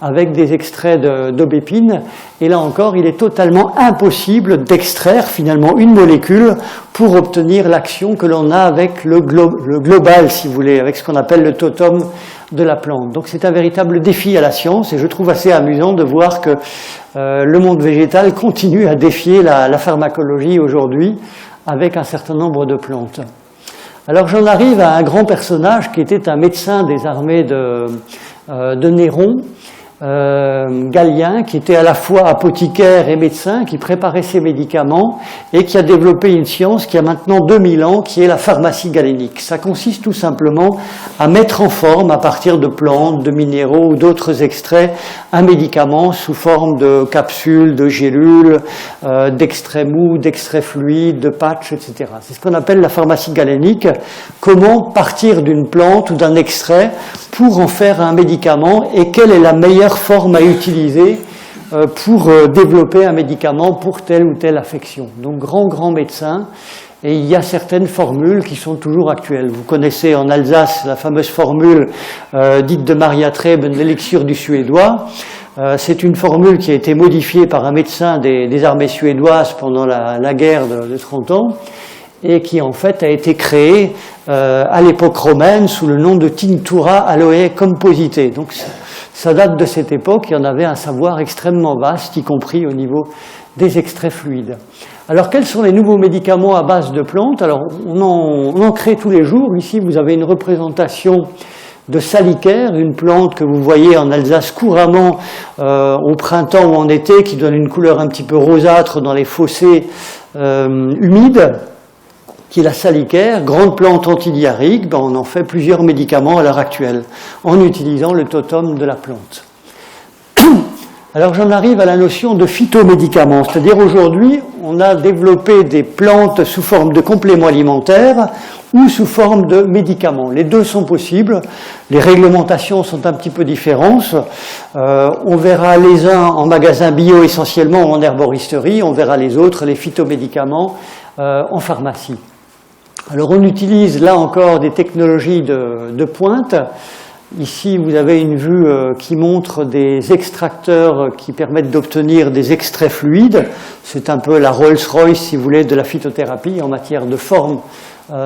avec des extraits d'aubépine. Et là encore, il est totalement impossible d'extraire finalement une molécule pour obtenir l'action que l'on a avec le global, si vous voulez, avec ce qu'on appelle le totem de la plante. Donc c'est un véritable défi à la science, et je trouve assez amusant de voir que le monde végétal continue à défier la pharmacologie aujourd'hui avec un certain nombre de plantes. Alors j'en arrive à un grand personnage qui était un médecin des armées de Néron, Galien, qui était à la fois apothicaire et médecin, qui préparait ses médicaments et qui a développé une science qui a maintenant 2000 ans, qui est la pharmacie galénique. Ça consiste tout simplement à mettre en forme, à partir de plantes, de minéraux ou d'autres extraits, un médicament sous forme de capsules, de gélules, d'extraits mous, d'extraits fluides, de patchs, etc. C'est ce qu'on appelle la pharmacie galénique. Comment partir d'une plante ou d'un extrait pour en faire un médicament et quelle est la meilleure forme à utiliser pour développer un médicament pour telle ou telle affection. Donc grand médecin, et il y a certaines formules qui sont toujours actuelles. Vous connaissez en Alsace la fameuse formule dite de Maria Treben, l'élixir du suédois. C'est une formule qui a été modifiée par un médecin des armées suédoises pendant la guerre de 30 ans et qui en fait a été créée à l'époque romaine sous le nom de Tinctura Aloe Composite. Donc ça date de cette époque, il y en avait un savoir extrêmement vaste, y compris au niveau des extraits fluides. Alors quels sont les nouveaux médicaments à base de plantes? Alors on en crée tous les jours. Ici vous avez une représentation de salicaire, une plante que vous voyez en Alsace couramment au printemps ou en été, qui donne une couleur un petit peu rosâtre dans les fossés humides, qui est la salicaire, grande plante antidiarrhéique. On en fait plusieurs médicaments à l'heure actuelle, en utilisant le totum de la plante. Alors j'en arrive à la notion de phytomédicaments, c'est-à-dire aujourd'hui on a développé des plantes sous forme de compléments alimentaires ou sous forme de médicaments. Les deux sont possibles, les réglementations sont un petit peu différentes. On verra les uns en magasin bio essentiellement ou en herboristerie, on verra les autres, les phytomédicaments, en pharmacie. Alors on utilise là encore des technologies de pointe. Ici, vous avez une vue qui montre des extracteurs qui permettent d'obtenir des extraits fluides. C'est un peu la Rolls-Royce, si vous voulez, de la phytothérapie en matière de forme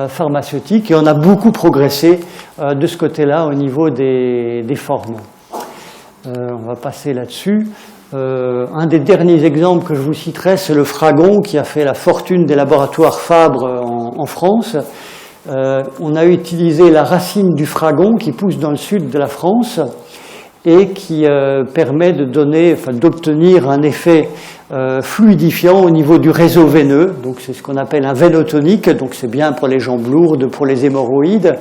pharmaceutique. Et on a beaucoup progressé de ce côté-là au niveau des formes. On va passer là-dessus. Un des derniers exemples que je vous citerai, c'est le fragon qui a fait la fortune des laboratoires Fabre en France. On a utilisé la racine du fragon qui pousse dans le sud de la France et qui permet d'obtenir un effet fluidifiant au niveau du réseau veineux. Donc c'est ce qu'on appelle un vénotonique, donc c'est bien pour les jambes lourdes, pour les hémorroïdes.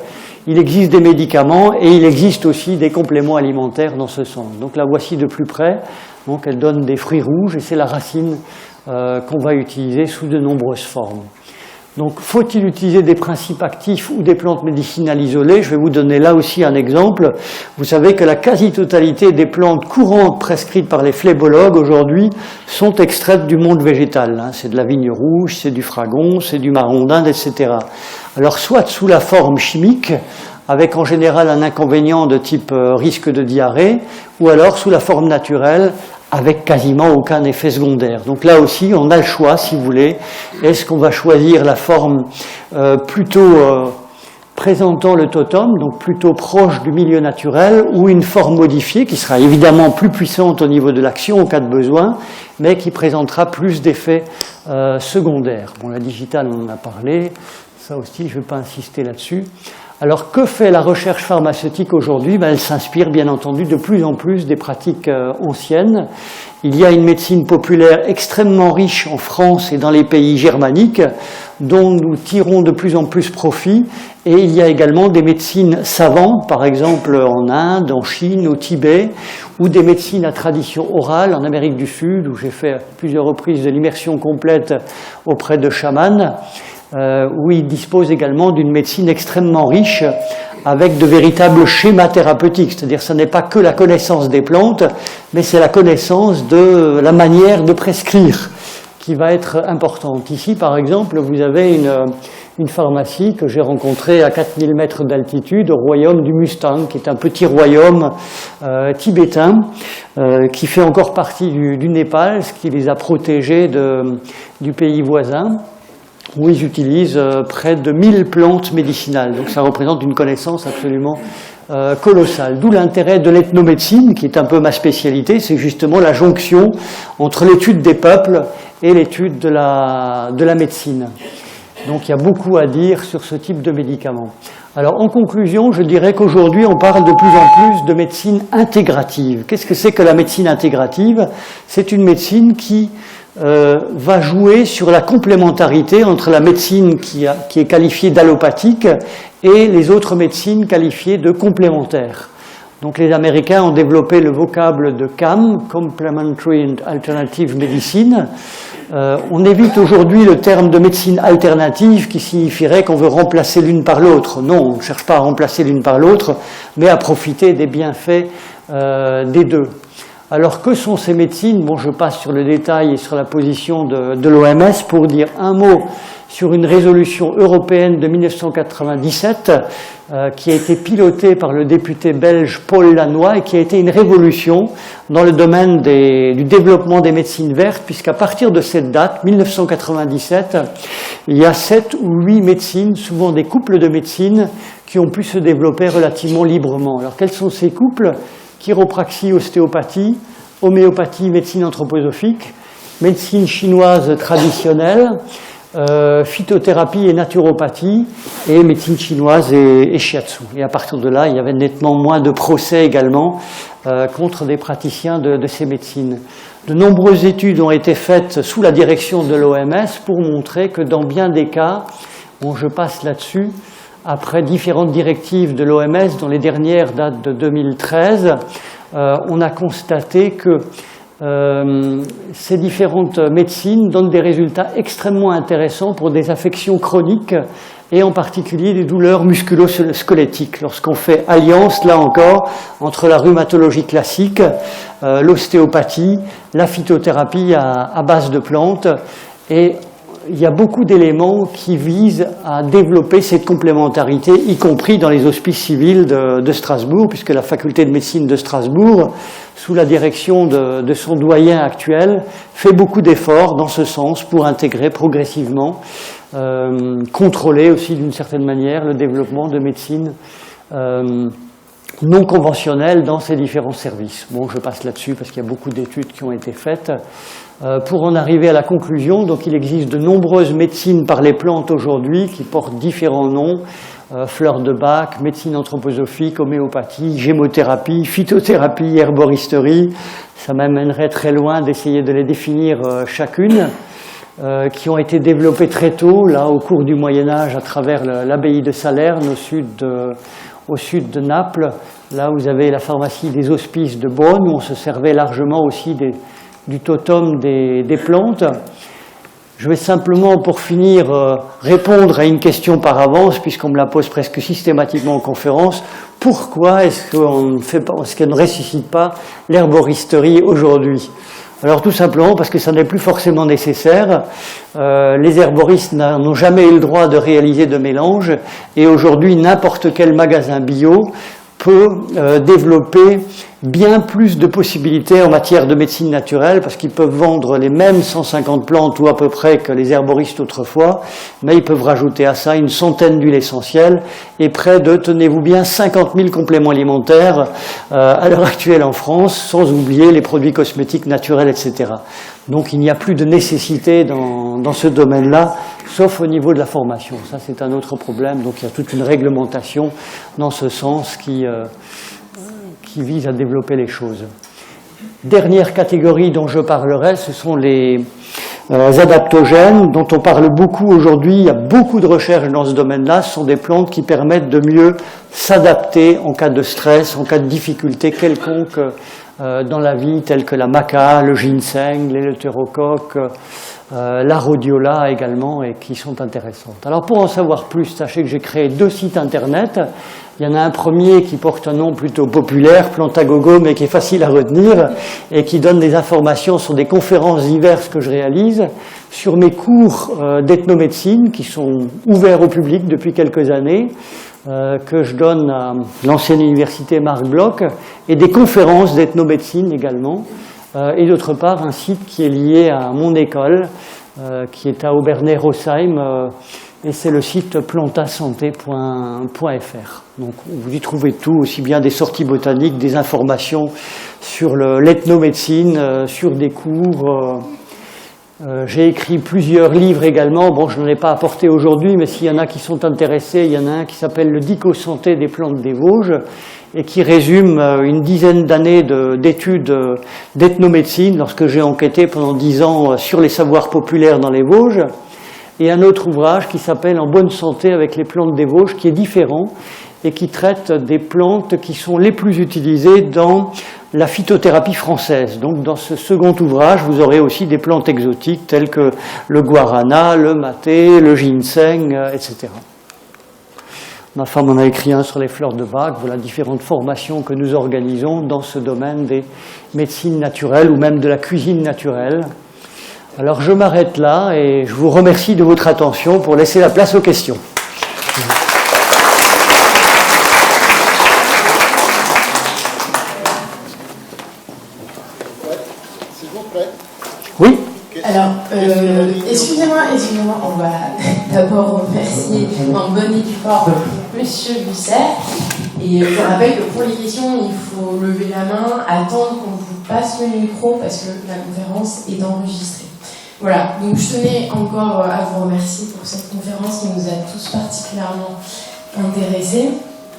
Il existe des médicaments et il existe aussi des compléments alimentaires dans ce sens. Donc la voici de plus près. Donc elle donne des fruits rouges et c'est la racine qu'on va utiliser sous de nombreuses formes. Donc, faut-il utiliser des principes actifs ou des plantes médicinales isolées? Je vais vous donner là aussi un exemple. Vous savez que la quasi-totalité des plantes courantes prescrites par les phlébologues aujourd'hui sont extraites du monde végétal. C'est de la vigne rouge, c'est du fragon, c'est du marron d'Inde, etc. Alors, soit sous la forme chimique, avec en général un inconvénient de type risque de diarrhée, ou alors sous la forme naturelle, avec quasiment aucun effet secondaire. Donc là aussi, on a le choix, si vous voulez. Est-ce qu'on va choisir la forme plutôt présentant le totum, donc plutôt proche du milieu naturel, ou une forme modifiée qui sera évidemment plus puissante au niveau de l'action en cas de besoin, mais qui présentera plus d'effets secondaires. Bon, la digitale, on en a parlé. Ça aussi, je ne vais pas insister là-dessus. Alors, que fait la recherche pharmaceutique aujourd'hui? Elle s'inspire, bien entendu, de plus en plus des pratiques anciennes. Il y a une médecine populaire extrêmement riche en France et dans les pays germaniques, dont nous tirons de plus en plus profit. Et il y a également des médecines savantes, par exemple en Inde, en Chine, au Tibet, ou des médecines à tradition orale en Amérique du Sud, où j'ai fait plusieurs reprises de l'immersion complète auprès de chamans, où ils disposent également d'une médecine extrêmement riche avec de véritables schémas thérapeutiques. C'est-à-dire que ce n'est pas que la connaissance des plantes, mais c'est la connaissance de la manière de prescrire qui va être importante. Ici, par exemple, vous avez une pharmacie que j'ai rencontrée à 4000 mètres d'altitude au royaume du Mustang, qui est un petit royaume tibétain qui fait encore partie du Népal, ce qui les a protégés du pays voisin, où ils utilisent près de 1000 plantes médicinales. Donc ça représente une connaissance absolument colossale. D'où l'intérêt de l'ethnomédecine, qui est un peu ma spécialité, c'est justement la jonction entre l'étude des peuples et l'étude de la médecine. Donc il y a beaucoup à dire sur ce type de médicaments. Alors, en conclusion, je dirais qu'aujourd'hui, on parle de plus en plus de médecine intégrative. Qu'est-ce que c'est que la médecine intégrative? C'est une médecine qui va jouer sur la complémentarité entre la médecine qui est qualifiée d'allopathique et les autres médecines qualifiées de complémentaires. Donc les Américains ont développé le vocable de CAM, Complementary and Alternative Medicine. On évite aujourd'hui le terme de médecine alternative qui signifierait qu'on veut remplacer l'une par l'autre. Non, on ne cherche pas à remplacer l'une par l'autre, mais à profiter des bienfaits des deux. Alors, que sont ces médecines? Bon, je passe sur le détail et sur la position de l'OMS pour dire un mot sur une résolution européenne de 1997 qui a été pilotée par le député belge Paul Lannoy et qui a été une révolution dans le domaine du développement des médecines vertes, puisqu'à partir de cette date, 1997, il y a 7 ou 8 médecines, souvent des couples de médecines, qui ont pu se développer relativement librement. Alors, quels sont ces couples? Chiropraxie, ostéopathie, homéopathie, médecine anthroposophique, médecine chinoise traditionnelle, phytothérapie et naturopathie, et médecine chinoise et shiatsu. Et à partir de là, il y avait nettement moins de procès également contre des praticiens de ces médecines. De nombreuses études ont été faites sous la direction de l'OMS pour montrer que dans bien des cas, bon, je passe là-dessus, après différentes directives de l'OMS, dont les dernières datent de 2013, on a constaté que ces différentes médecines donnent des résultats extrêmement intéressants pour des affections chroniques et en particulier des douleurs musculo-squelettiques. Lorsqu'on fait alliance, là encore, entre la rhumatologie classique, l'ostéopathie, la phytothérapie à base de plantes, et il y a beaucoup d'éléments qui visent à développer cette complémentarité, y compris dans les hospices civils de Strasbourg, puisque la faculté de médecine de Strasbourg, sous la direction de son doyen actuel, fait beaucoup d'efforts dans ce sens pour intégrer progressivement, contrôler aussi d'une certaine manière le développement de médecine non conventionnelle dans ces différents services. Bon, je passe là-dessus parce qu'il y a beaucoup d'études qui ont été faites. Pour en arriver à la conclusion, donc il existe de nombreuses médecines par les plantes aujourd'hui qui portent différents noms, fleurs de bac, médecine anthroposophique, homéopathie, gémothérapie, phytothérapie, herboristerie. Ça m'amènerait très loin d'essayer de les définir chacune, qui ont été développées très tôt, là au cours du Moyen-Âge, à travers l'abbaye de Salerne au sud de Naples. Là vous avez la pharmacie des Hospices de Bonn, où on se servait largement aussi du totem des plantes. Je vais simplement, pour finir, répondre à une question par avance, puisqu'on me la pose presque systématiquement en conférence. Pourquoi est-ce qu'elle ne ressuscite pas l'herboristerie aujourd'hui? Alors tout simplement parce que ça n'est plus forcément nécessaire. Les herboristes n'ont jamais eu le droit de réaliser de mélange, et aujourd'hui n'importe quel magasin bio peut développer bien plus de possibilités en matière de médecine naturelle, parce qu'ils peuvent vendre les mêmes 150 plantes ou à peu près que les herboristes autrefois, mais ils peuvent rajouter à ça une centaine d'huiles essentielles et près de, tenez-vous bien, 50 000 compléments alimentaires à l'heure actuelle en France, sans oublier les produits cosmétiques naturels, etc. Donc il n'y a plus de nécessité dans ce domaine-là, sauf au niveau de la formation. Ça, c'est un autre problème. Donc il y a toute une réglementation dans ce sens qui vise à développer les choses. Dernière catégorie dont je parlerai, ce sont les adaptogènes, dont on parle beaucoup aujourd'hui. Il y a beaucoup de recherches dans ce domaine-là. Ce sont des plantes qui permettent de mieux s'adapter en cas de stress, en cas de difficulté quelconque dans la vie, telles que la maca, le ginseng, l'éleutérocoque, la rhodiola également, et qui sont intéressantes. Alors pour en savoir plus, sachez que j'ai créé 2 sites internet. Il y en a un premier qui porte un nom plutôt populaire, Plantagogo, mais qui est facile à retenir et qui donne des informations sur des conférences diverses que je réalise, sur mes cours d'ethnomédecine qui sont ouverts au public depuis quelques années, que je donne à l'ancienne université Marc Bloch, et des conférences d'ethnomédecine également, et d'autre part un site qui est lié à mon école, qui est à Obernai-Rossheim, et c'est le site plantasanté.fr. Donc vous y trouvez tout, aussi bien des sorties botaniques, des informations sur l'ethnomédecine, sur des cours, J'ai écrit plusieurs livres également. Bon, je n'en ai pas apporté aujourd'hui, mais s'il y en a qui sont intéressés, il y en a un qui s'appelle « Le Dico-Santé des plantes des Vosges » et qui résume une dizaine d'années d'études d'ethnomédecine lorsque j'ai enquêté pendant 10 ans sur les savoirs populaires dans les Vosges. Et un autre ouvrage qui s'appelle « En bonne santé avec les plantes des Vosges » qui est différent et qui traite des plantes qui sont les plus utilisées dans la phytothérapie française. Donc dans ce second ouvrage, vous aurez aussi des plantes exotiques telles que le guarana, le maté, le ginseng, etc. Ma femme en a écrit un sur les fleurs de Bach. Voilà différentes formations que nous organisons dans ce domaine des médecines naturelles ou même de la cuisine naturelle. Alors je m'arrête là et je vous remercie de votre attention pour laisser la place aux questions. Oui. Alors, excusez-moi, on va d'abord remercier en bonne et due forme Monsieur Busser. Et je rappelle que pour les questions, il faut lever la main, attendre qu'on vous passe le micro parce que la conférence est enregistrée. Voilà, donc je tenais encore à vous remercier pour cette conférence qui nous a tous particulièrement intéressés.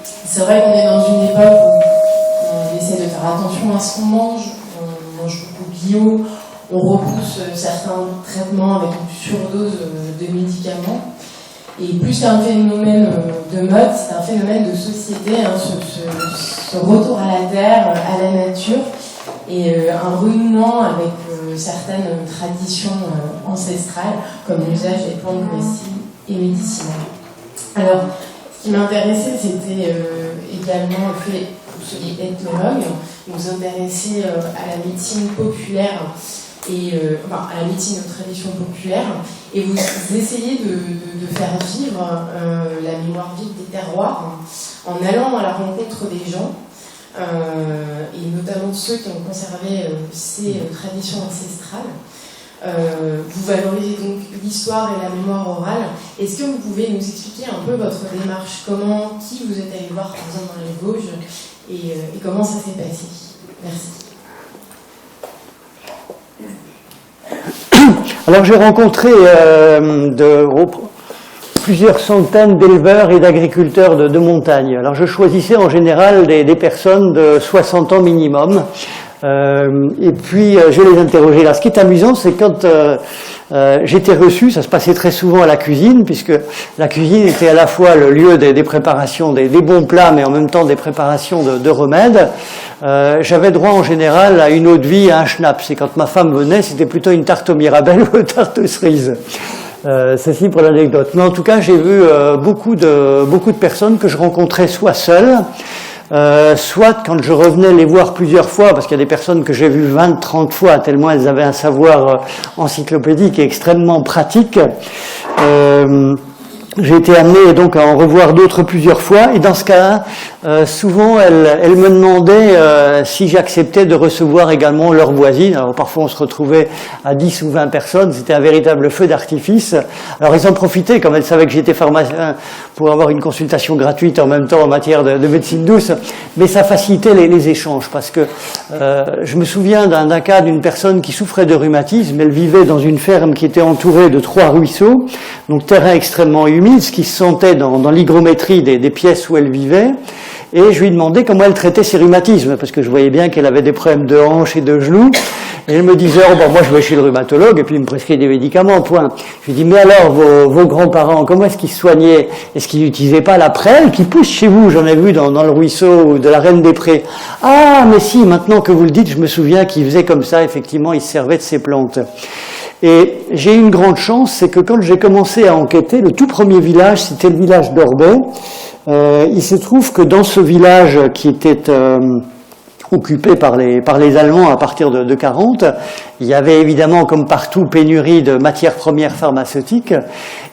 C'est vrai qu'on est dans une époque où on essaie de faire attention à ce qu'on mange, on mange beaucoup bio, on repousse certains traitements avec une surdose de médicaments. Et plus qu'un phénomène de mode, c'est un phénomène de société, hein, ce retour à la terre, à la nature, et un renouement avec certaines traditions ancestrales, comme l'usage des plantes comestibles et médicinales. Alors, ce qui m'intéressait, c'était également le fait que vous soyez ethnologue, vous intéressez à la médecine populaire, et à la médecine de tradition populaire, et vous essayez de faire vivre la mémoire vive des terroirs en allant à la rencontre des gens, et notamment ceux qui ont conservé ces traditions ancestrales. Vous valorisez donc l'histoire et la mémoire orale. Est-ce que vous pouvez nous expliquer un peu votre démarche, qui vous êtes allé voir par exemple dans les Vosges, et comment ça s'est passé? Merci. Alors j'ai rencontré plusieurs centaines d'éleveurs et d'agriculteurs de montagne. Alors je choisissais en général des personnes de 60 ans minimum. Et puis je les interrogeais. Là, ce qui est amusant, c'est quand j'étais reçu, ça se passait très souvent à la cuisine, puisque la cuisine était à la fois le lieu des préparations, des bons plats, mais en même temps des préparations de remèdes. J'avais droit en général à une eau de vie, à un schnapps. Et quand ma femme venait, c'était plutôt une tarte aux mirabelles ou une tarte aux cerises. Ceci pour l'anecdote. Mais en tout cas, j'ai vu beaucoup de personnes que je rencontrais soit seules, soit quand je revenais les voir plusieurs fois, parce qu'il y a des personnes que j'ai vues 20, 30 fois, tellement elles avaient un savoir encyclopédique et extrêmement pratique. J'ai été amené donc à en revoir d'autres plusieurs fois, et dans ce cas-là, souvent elles me demandaient si j'acceptais de recevoir également leurs voisines. Alors parfois on se retrouvait à 10 ou 20 personnes, c'était un véritable feu d'artifice. Alors ils en profitaient, comme elles savaient que j'étais pharmacien, pour avoir une consultation gratuite en même temps en matière de médecine douce, mais ça facilitait les échanges, parce que je me souviens d'un cas d'une personne qui souffrait de rhumatisme. Elle vivait dans une ferme qui était entourée de 3 ruisseaux, donc terrain extrêmement humide, ce qui se sentait dans l'hygrométrie des pièces où elle vivait, et je lui demandais comment elle traitait ses rhumatismes, parce que je voyais bien qu'elle avait des problèmes de hanches et de genoux, et elle me disait, oh, bon, moi je vais chez le rhumatologue, et puis il me prescrit des médicaments, point. Je lui dis, mais alors, vos grands-parents, comment est-ce qu'ils se soignaient? Est-ce qu'ils n'utilisaient pas la prêle qui pousse chez vous? J'en ai vu dans le ruisseau de la Reine des Prés. Ah, mais si, maintenant que vous le dites, je me souviens qu'ils faisaient comme ça, effectivement, ils se servaient de ces plantes. Et j'ai eu une grande chance, c'est que quand j'ai commencé à enquêter, le tout premier village, c'était le village d'Orbay. Il se trouve que dans ce village qui était occupé par les Allemands à partir de 40, il y avait évidemment, comme partout, pénurie de matières premières pharmaceutiques,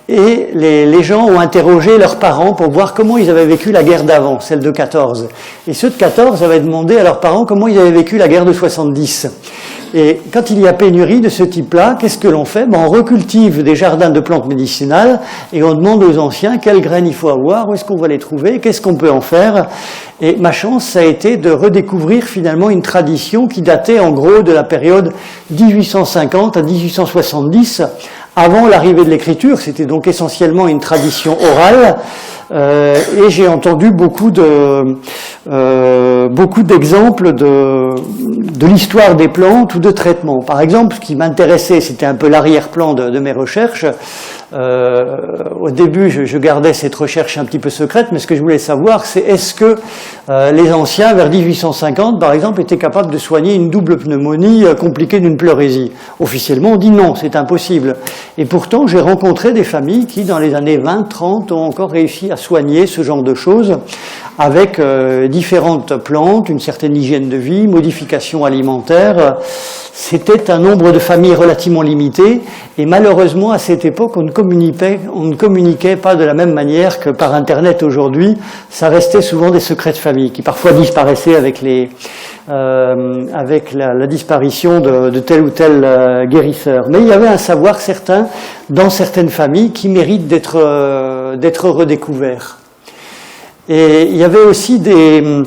et les gens ont interrogé leurs parents pour voir comment ils avaient vécu la guerre d'avant, celle de 14. Et ceux de 14 avaient demandé à leurs parents comment ils avaient vécu la guerre de 70. Et quand il y a pénurie de ce type-là, qu'est-ce que l'on fait? On recultive des jardins de plantes médicinales et on demande aux anciens quelles graines il faut avoir, où est-ce qu'on va les trouver, qu'est-ce qu'on peut en faire. Et ma chance, ça a été de redécouvrir finalement une tradition qui datait en gros de la période 1850 à 1870, avant l'arrivée de l'écriture. C'était donc essentiellement une tradition orale. Et j'ai entendu beaucoup d'exemples de l'histoire des plantes ou de traitements. Par exemple, ce qui m'intéressait, c'était un peu l'arrière-plan de mes recherches. Au début, je gardais cette recherche un petit peu secrète, mais ce que je voulais savoir, c'est est-ce que les anciens, vers 1850, par exemple, étaient capables de soigner une double pneumonie compliquée d'une pleurésie. Officiellement, on dit non, c'est impossible. Et pourtant, j'ai rencontré des familles qui, dans les années 20-30, ont encore réussi à soigner ce genre de choses avec différentes plantes, une certaine hygiène de vie, modifications alimentaires. C'était un nombre de familles relativement limité, et malheureusement, à cette époque, on ne communiquait pas de la même manière que par Internet aujourd'hui. Ça restait souvent des secrets de famille, qui parfois disparaissaient avec la disparition de tel ou tel guérisseur. Mais il y avait un savoir certain dans certaines familles qui mérite d'être redécouvert. Et il y avait aussi des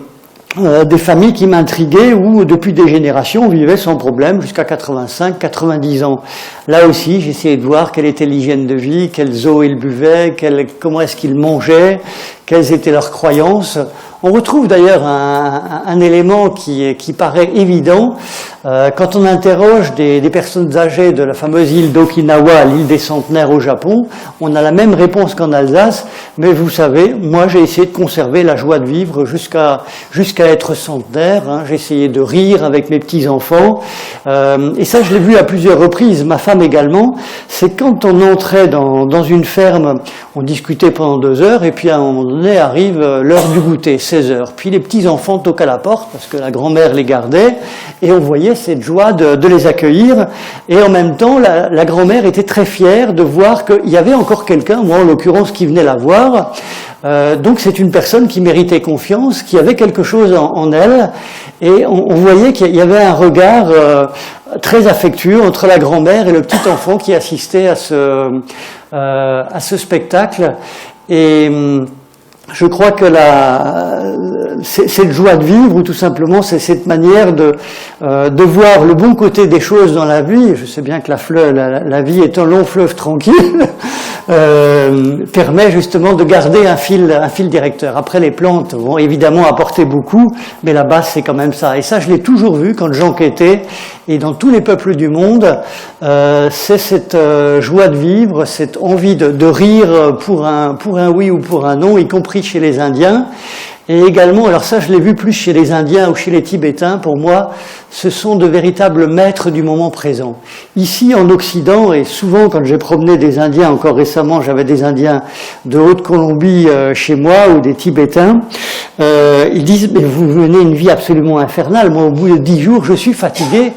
familles qui m'intriguaient où, depuis des générations, on vivait sans problème jusqu'à 85, 90 ans. Là aussi, j'essayais de voir quelle était l'hygiène de vie, quelles eaux ils buvaient, comment est-ce qu'ils mangeaient, quelles étaient leurs croyances. On retrouve d'ailleurs un élément qui paraît évident quand on interroge des personnes âgées de la fameuse île d'Okinawa, l'île des centenaires au Japon. On a la même réponse qu'en Alsace, mais vous savez, moi j'ai essayé de conserver la joie de vivre jusqu'à être centenaire. J'ai essayé de rire avec mes petits-enfants, et ça je l'ai vu à plusieurs reprises, ma femme également. C'est quand on entrait dans une ferme, on discutait pendant 2 heures, et puis à un moment donné arrive l'heure du goûter, 16 heures. Puis les petits-enfants toquent à la porte, parce que la grand-mère les gardait, et on voyait cette joie de les accueillir. Et en même temps, la grand-mère était très fière de voir qu'il y avait encore quelqu'un, moi en l'occurrence, qui venait la voir. Donc c'est une personne qui méritait confiance, qui avait quelque chose en elle, et on voyait qu'il y avait un regard très affectueux entre la grand-mère et le petit enfant qui assistait à ce spectacle. Et je crois que cette joie de vivre, ou tout simplement c'est cette manière de voir le bon côté des choses dans la vie. Je sais bien que la vie est un long fleuve tranquille, permet justement de garder un fil directeur. Après, les plantes vont évidemment apporter beaucoup, mais la base c'est quand même ça. Et ça, je l'ai toujours vu quand j'enquêtais, et dans tous les peuples du monde, c'est cette joie de vivre, cette envie de rire pour un oui ou pour un non, y compris chez les Indiens. Et également, alors ça je l'ai vu plus chez les Indiens ou chez les Tibétains, pour moi, ce sont de véritables maîtres du moment présent. Ici en Occident, et souvent quand j'ai promené des Indiens, encore récemment j'avais des Indiens de Haute-Colombie chez moi, ou des Tibétains, ils disent, mais vous menez une vie absolument infernale, moi au bout de 10 jours je suis fatigué,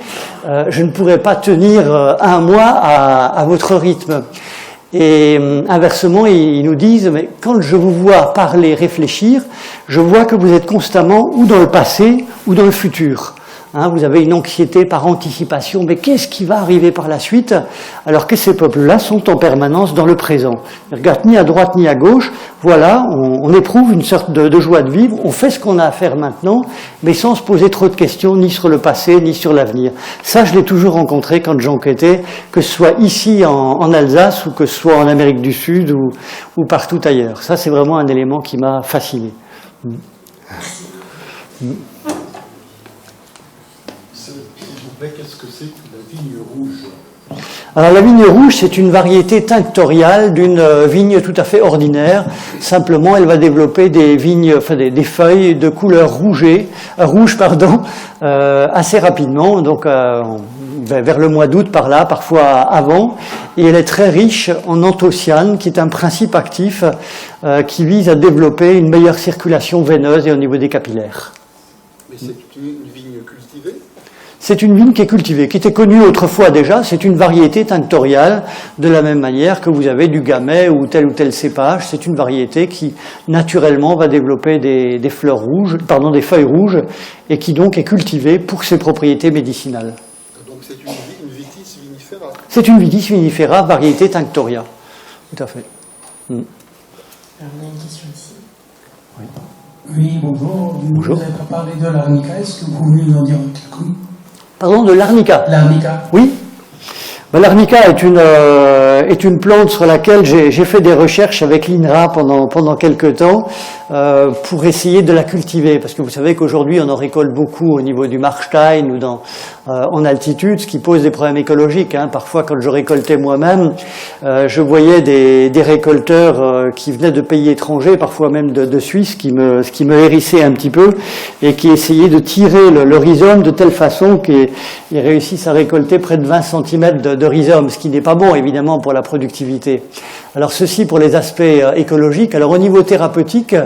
je ne pourrais pas tenir un mois à votre rythme. Et inversement, ils nous disent, mais quand je vous vois parler, réfléchir, je vois que vous êtes constamment ou dans le passé ou dans le futur. Vous avez une anxiété par anticipation, mais qu'est-ce qui va arriver par la suite? Alors que ces peuples-là sont en permanence dans le présent. Ils ne regardent ni à droite ni à gauche. Voilà, on éprouve une sorte de joie de vivre, on fait ce qu'on a à faire maintenant, mais sans se poser trop de questions, ni sur le passé, ni sur l'avenir. Ça, je l'ai toujours rencontré quand j'enquêtais, que ce soit ici en Alsace, ou que ce soit en Amérique du Sud, ou partout ailleurs. Ça, c'est vraiment un élément qui m'a fasciné. Qu'est-ce que c'est que la vigne rouge? Alors la vigne rouge, c'est une variété tinctoriale d'une vigne tout à fait ordinaire. Simplement, elle va développer des feuilles de couleur rouge, assez rapidement, donc vers le mois d'août par là, parfois avant. Et elle est très riche en anthocyanes, qui est un principe actif qui vise à développer une meilleure circulation veineuse et au niveau des capillaires. Mais c'est une vigne cultivée? C'est une vigne qui est cultivée, qui était connue autrefois déjà. C'est une variété tinctoriale, de la même manière que vous avez du gamay ou tel cépage. C'est une variété qui, naturellement, va développer des fleurs rouges, des feuilles rouges, et qui donc est cultivée pour ses propriétés médicinales. Donc C'est une Vitis vinifera, variété Tinctoria. Tout à fait. Alors, on a une question ici. Oui, bonjour. Bonjour. Vous n'avez pas parlé de l'arnica, est-ce que vous pouvez nous en dire quelques mots? Pardon, de l'arnica. L'arnica. Oui. Ben, l'arnica est une plante sur laquelle j'ai fait des recherches avec l'INRA pendant quelques temps pour essayer de la cultiver, parce que vous savez qu'aujourd'hui on en récolte beaucoup au niveau du Marstein ou en altitude, ce qui pose des problèmes écologiques. Parfois, quand je récoltais moi-même, je voyais des récolteurs qui venaient de pays étrangers, parfois même de Suisse, ce qui me hérissait un petit peu et qui essayaient de tirer le rhizome de telle façon qu'ils réussissent à récolter près de 20 cm de rhizome, ce qui n'est pas bon évidemment pour la productivité. Alors ceci pour les aspects écologiques. Alors au niveau thérapeutique,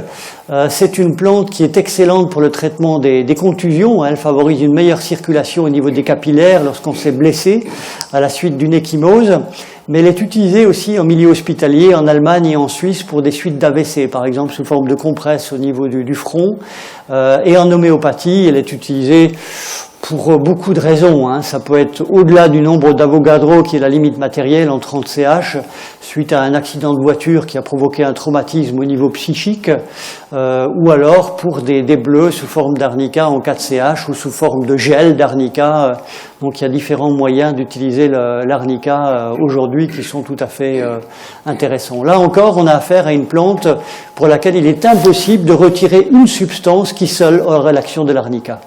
c'est une plante qui est excellente pour le traitement des contusions. Elle favorise une meilleure circulation au niveau des capillaires lorsqu'on s'est blessé à la suite d'une ecchymose. Mais elle est utilisée aussi en milieu hospitalier, en Allemagne et en Suisse pour des suites d'AVC, par exemple sous forme de compresse au niveau du front. Et en homéopathie, elle est utilisée pour beaucoup de raisons. Ça peut être au-delà du nombre d'Avogadro, qui est la limite matérielle en 30 CH, suite à un accident de voiture qui a provoqué un traumatisme au niveau psychique, ou alors pour des bleus sous forme d'arnica en 4 CH ou sous forme de gel d'arnica. Donc il y a différents moyens d'utiliser l'arnica aujourd'hui qui sont tout à fait intéressants. Là encore, on a affaire à une plante pour laquelle il est impossible de retirer une substance qui seule aurait l'action de l'arnica.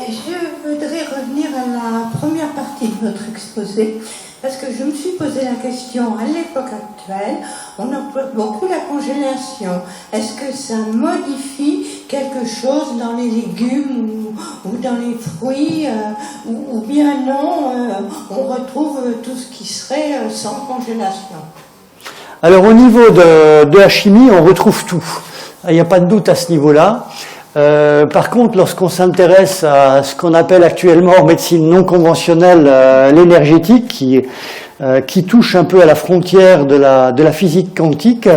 Je voudrais revenir à la première partie de votre exposé, parce que je me suis posé la question, à l'époque actuelle, on emploie beaucoup la congélation. Est-ce que ça modifie quelque chose dans les légumes ou dans les fruits, ou bien non, on retrouve tout ce qui serait sans congélation? Alors au niveau de la chimie, on retrouve tout. Il n'y a pas de doute à ce niveau-là. Par contre, lorsqu'on s'intéresse à ce qu'on appelle actuellement en médecine non conventionnelle l'énergétique, qui touche un peu à la frontière de la physique quantique,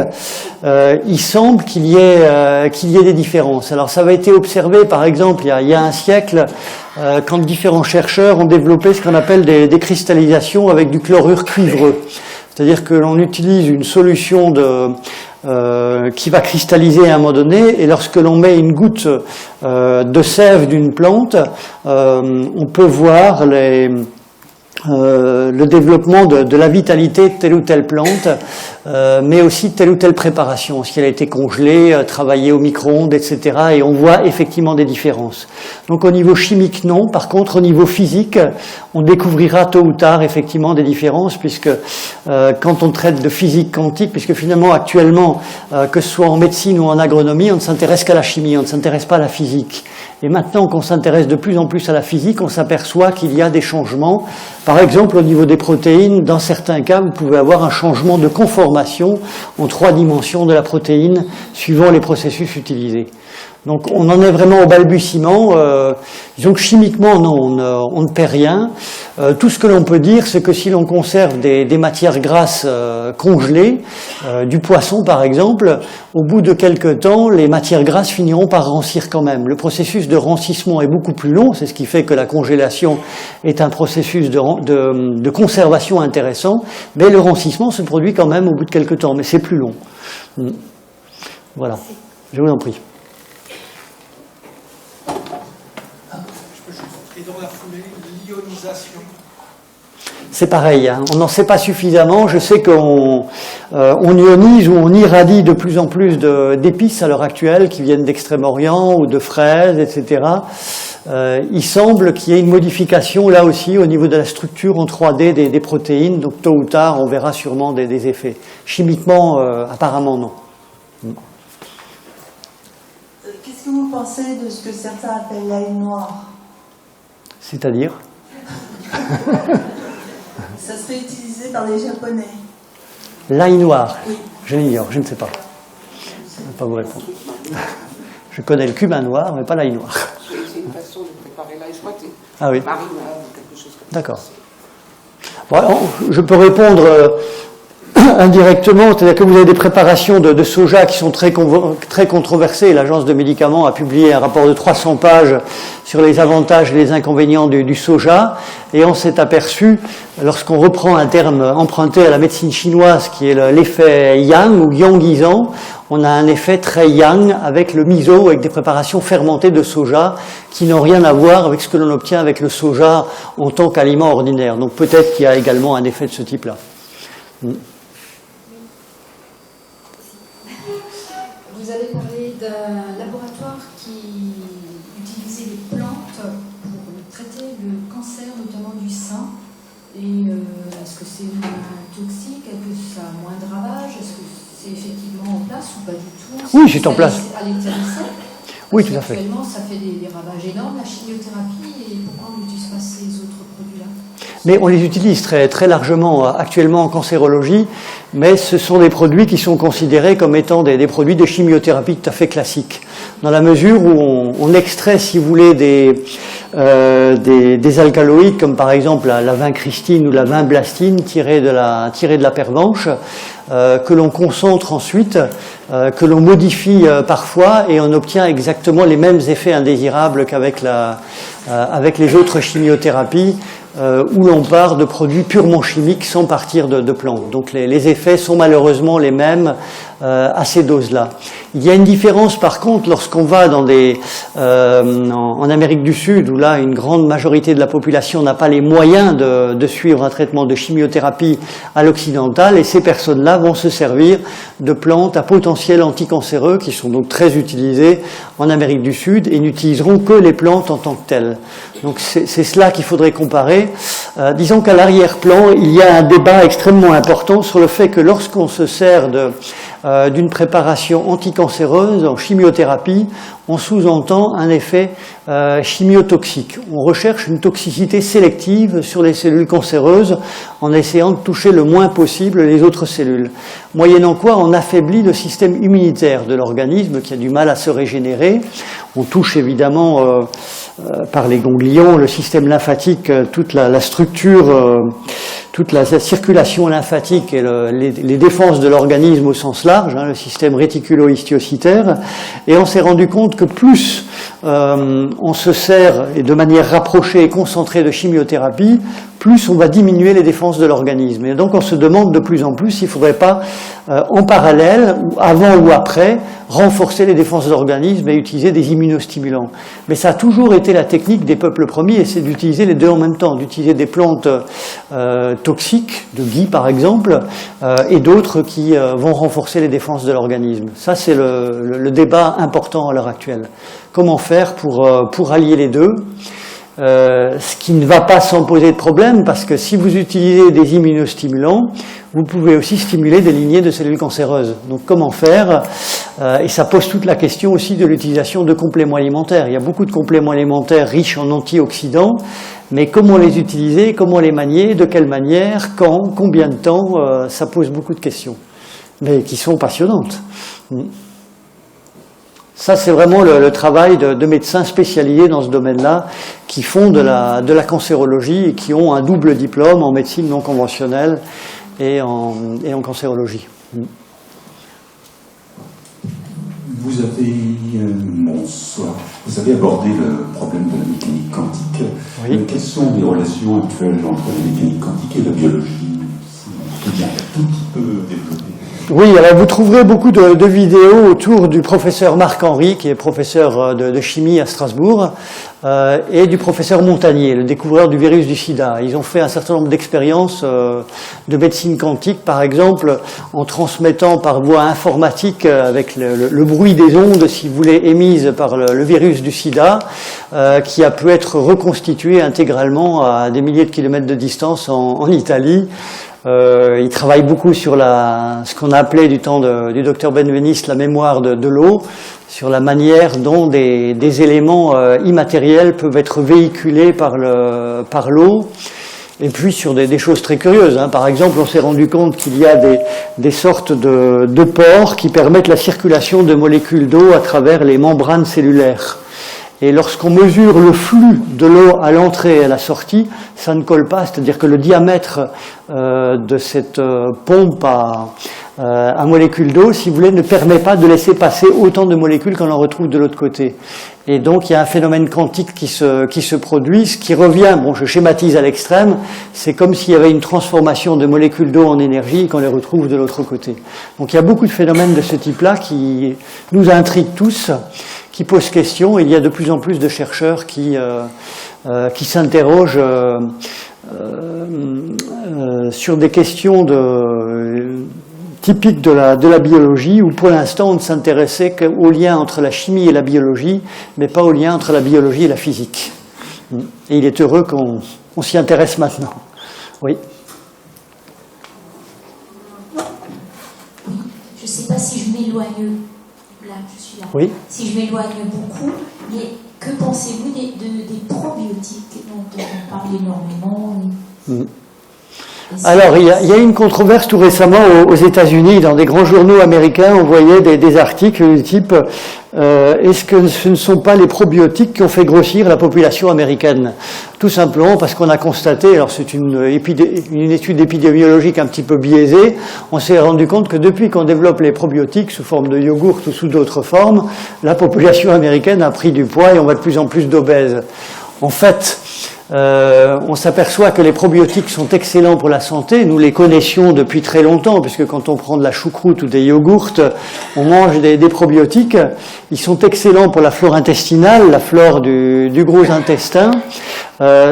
il semble qu'il y ait des différences. Alors ça avait été observé, par exemple, il y a un siècle, quand différents chercheurs ont développé ce qu'on appelle des cristallisations avec du chlorure cuivreux. C'est-à-dire que l'on utilise une solution qui va cristalliser à un moment donné, et lorsque l'on met une goutte de sève d'une plante, on peut voir le développement de la vitalité de telle ou telle plante, mais aussi de telle ou telle préparation, si elle a été congelée, travaillée au micro-ondes, etc. Et on voit effectivement des différences. Donc au niveau chimique, non. Par contre, au niveau physique, on découvrira tôt ou tard effectivement des différences, puisque quand on traite de physique quantique, puisque finalement actuellement, que ce soit en médecine ou en agronomie, on ne s'intéresse qu'à la chimie, on ne s'intéresse pas à la physique. Et maintenant qu'on s'intéresse de plus en plus à la physique, on s'aperçoit qu'il y a des changements. Par exemple, au niveau des protéines, dans certains cas, vous pouvez avoir un changement de conformation en 3 dimensions de la protéine, suivant les processus utilisés. Donc on en est vraiment au balbutiement. Disons que chimiquement, non, on ne perd rien. Tout ce que l'on peut dire, c'est que si l'on conserve des matières grasses congelées, du poisson par exemple, au bout de quelques temps, les matières grasses finiront par rancir quand même. Le processus de rancissement est beaucoup plus long, c'est ce qui fait que la congélation est un processus de conservation intéressant, mais le rancissement se produit quand même au bout de quelques temps, mais c'est plus long. Voilà, je vous en prie. Et dans la foulée, l'ionisation. C'est pareil, on n'en sait pas suffisamment. Je sais qu'on ionise ou on irradie de plus en plus d'épices à l'heure actuelle qui viennent d'Extrême-Orient ou de fraises, etc. Il semble qu'il y ait une modification là aussi au niveau de la structure en 3D des protéines, donc tôt ou tard on verra sûrement des effets. Chimiquement, apparemment non. Qu'est-ce que vous pensez de ce que certains appellent l'ail noir? C'est-à-dire? Ça serait utilisé par les Japonais. L'ail noir? Oui. Je l'ignore, je ne sais pas. Je ne vais pas vous répondre. Je connais le cumin noir, mais pas l'ail noir. C'est une façon de préparer l'ail froité. Ah oui. Marinade ou quelque chose comme ça. D'accord. Je peux répondre indirectement, c'est-à-dire que vous avez des préparations de soja qui sont très controversées. L'agence de médicaments a publié un rapport de 300 pages sur les avantages et les inconvénients du soja, et on s'est aperçu, lorsqu'on reprend un terme emprunté à la médecine chinoise qui est l'effet yang ou yang-isant, on a un effet très yang avec le miso, avec des préparations fermentées de soja qui n'ont rien à voir avec ce que l'on obtient avec le soja en tant qu'aliment ordinaire. Donc peut-être qu'il y a également un effet de ce type-là. Vous avez parlé d'un laboratoire qui utilisait les plantes pour traiter le cancer, notamment du sein. Et est-ce que c'est moins toxique? Est-ce que ça a moins de ravages? Est-ce que c'est effectivement en place ou pas du tout? Oui, c'est en place. À l'état d'essai? Oui, tout à fait. Actuellement, ça fait des ravages énormes, la chimiothérapie, et pourquoi on n'utilise pas ces autres produits-là? Mais on les utilise très largement actuellement en cancérologie, mais ce sont des produits qui sont considérés comme étant des produits de chimiothérapie tout à fait classiques, dans la mesure où on extrait, si vous voulez, des alcaloïdes, comme par exemple la vincristine ou la vinblastine tirée de la pervenche, que l'on concentre ensuite, que l'on modifie parfois, et on obtient exactement les mêmes effets indésirables qu'avec avec les autres chimiothérapies, où l'on part de produits purement chimiques sans partir de plantes. Donc les effets sont malheureusement les mêmes à ces doses-là. Il y a une différence par contre lorsqu'on va dans en Amérique du Sud, où là une grande majorité de la population n'a pas les moyens de suivre un traitement de chimiothérapie à l'occidental, et ces personnes-là vont se servir de plantes à potentiel anticancéreux qui sont donc très utilisées en Amérique du Sud et n'utiliseront que les plantes en tant que telles. Donc c'est cela qu'il faudrait comparer. Disons qu'à l'arrière-plan, il y a un débat extrêmement important sur le fait que lorsqu'on se sert d'une préparation anticancéreuse en chimiothérapie, on sous-entend un effet chimiotoxique. On recherche une toxicité sélective sur les cellules cancéreuses en essayant de toucher le moins possible les autres cellules. Moyennant quoi, on affaiblit le système immunitaire de l'organisme qui a du mal à se régénérer. On touche évidemment par les ganglions le système lymphatique, toute la structure, toute la circulation lymphatique et les défenses de l'organisme au sens large, le système réticulo-histiocytaire, et on s'est rendu compte que plus on se sert et de manière rapprochée et concentrée de chimiothérapie, plus on va diminuer les défenses de l'organisme. Et donc on se demande de plus en plus s'il ne faudrait pas, en parallèle, avant ou après, renforcer les défenses de l'organisme et utiliser des immunostimulants. Mais ça a toujours été la technique des peuples premiers, c'est d'utiliser les deux en même temps, d'utiliser des plantes toxiques, de gui par exemple, et d'autres qui vont renforcer les défenses de l'organisme. Ça c'est le débat important à l'heure actuelle. Comment faire pour allier les deux? Ce qui ne va pas sans poser de problème, parce que si vous utilisez des immunostimulants, vous pouvez aussi stimuler des lignées de cellules cancéreuses. Donc comment faire? Et ça pose toute la question aussi de l'utilisation de compléments alimentaires. Il y a beaucoup de compléments alimentaires riches en antioxydants, mais comment les utiliser, comment les manier, de quelle manière, quand, combien de temps, ça pose beaucoup de questions, mais qui sont passionnantes. Ça, c'est vraiment le travail de médecins spécialisés dans ce domaine-là, qui font de la cancérologie et qui ont un double diplôme en médecine non conventionnelle et en cancérologie. Vous avez abordé le problème de la mécanique quantique. Oui. Quelles sont les relations actuelles entre la mécanique quantique et la biologie? Si on peut bien un tout petit peu développer. Oui, alors vous trouverez beaucoup de vidéos autour du professeur Marc-Henri, qui est professeur de chimie à Strasbourg, et du professeur Montagnier, le découvreur du virus du sida. Ils ont fait un certain nombre d'expériences de médecine quantique, par exemple, en transmettant par voie informatique, avec le bruit des ondes, si vous voulez, émises par le virus du sida, qui a pu être reconstitué intégralement à des milliers de kilomètres de distance en Italie. Il travaille beaucoup sur ce qu'on a appelé du temps du docteur Benveniste la mémoire de l'eau, sur la manière dont des éléments immatériels peuvent être véhiculés par l'eau, et puis sur des choses très curieuses. Par exemple, on s'est rendu compte qu'il y a des sortes de pores qui permettent la circulation de molécules d'eau à travers les membranes cellulaires. et lorsqu'on mesure le flux de l'eau à l'entrée et à la sortie, ça ne colle pas, c'est-à-dire que le diamètre de cette pompe à molécules d'eau, si vous voulez, ne permet pas de laisser passer autant de molécules qu'on en retrouve de l'autre côté. Et donc, il y a un phénomène quantique qui se produit, ce qui revient, bon, je schématise à l'extrême, c'est comme s'il y avait une transformation de molécules d'eau en énergie et qu'on les retrouve de l'autre côté. Donc, il y a beaucoup de phénomènes de ce type-là qui nous intriguent tous, qui posent question. Il y a de plus en plus de chercheurs qui s'interrogent sur des questions typique de la biologie, où pour l'instant on ne s'intéressait qu'au lien entre la chimie et la biologie, mais pas au lien entre la biologie et la physique. Et il est heureux qu'on s'y intéresse maintenant. Oui. Je ne sais pas si je m'éloigne, là je suis là, Oui. Si je m'éloigne beaucoup, mais que pensez-vous des probiotiques dont on parle énormément Alors, il y a une controverse tout récemment aux États-Unis, dans des grands journaux américains, on voyait des articles du type est-ce que ce ne sont pas les probiotiques qui ont fait grossir la population américaine? Tout simplement parce qu'on a constaté, alors c'est une étude épidémiologique un petit peu biaisée, on s'est rendu compte que depuis qu'on développe les probiotiques sous forme de yogourt ou sous d'autres formes, la population américaine a pris du poids et on voit de plus en plus d'obèses. En fait, on s'aperçoit que les probiotiques sont excellents pour la santé. Nous les connaissions depuis très longtemps, puisque quand on prend de la choucroute ou des yogourts, on mange des probiotiques. Ils sont excellents pour la flore intestinale, la flore du gros intestin.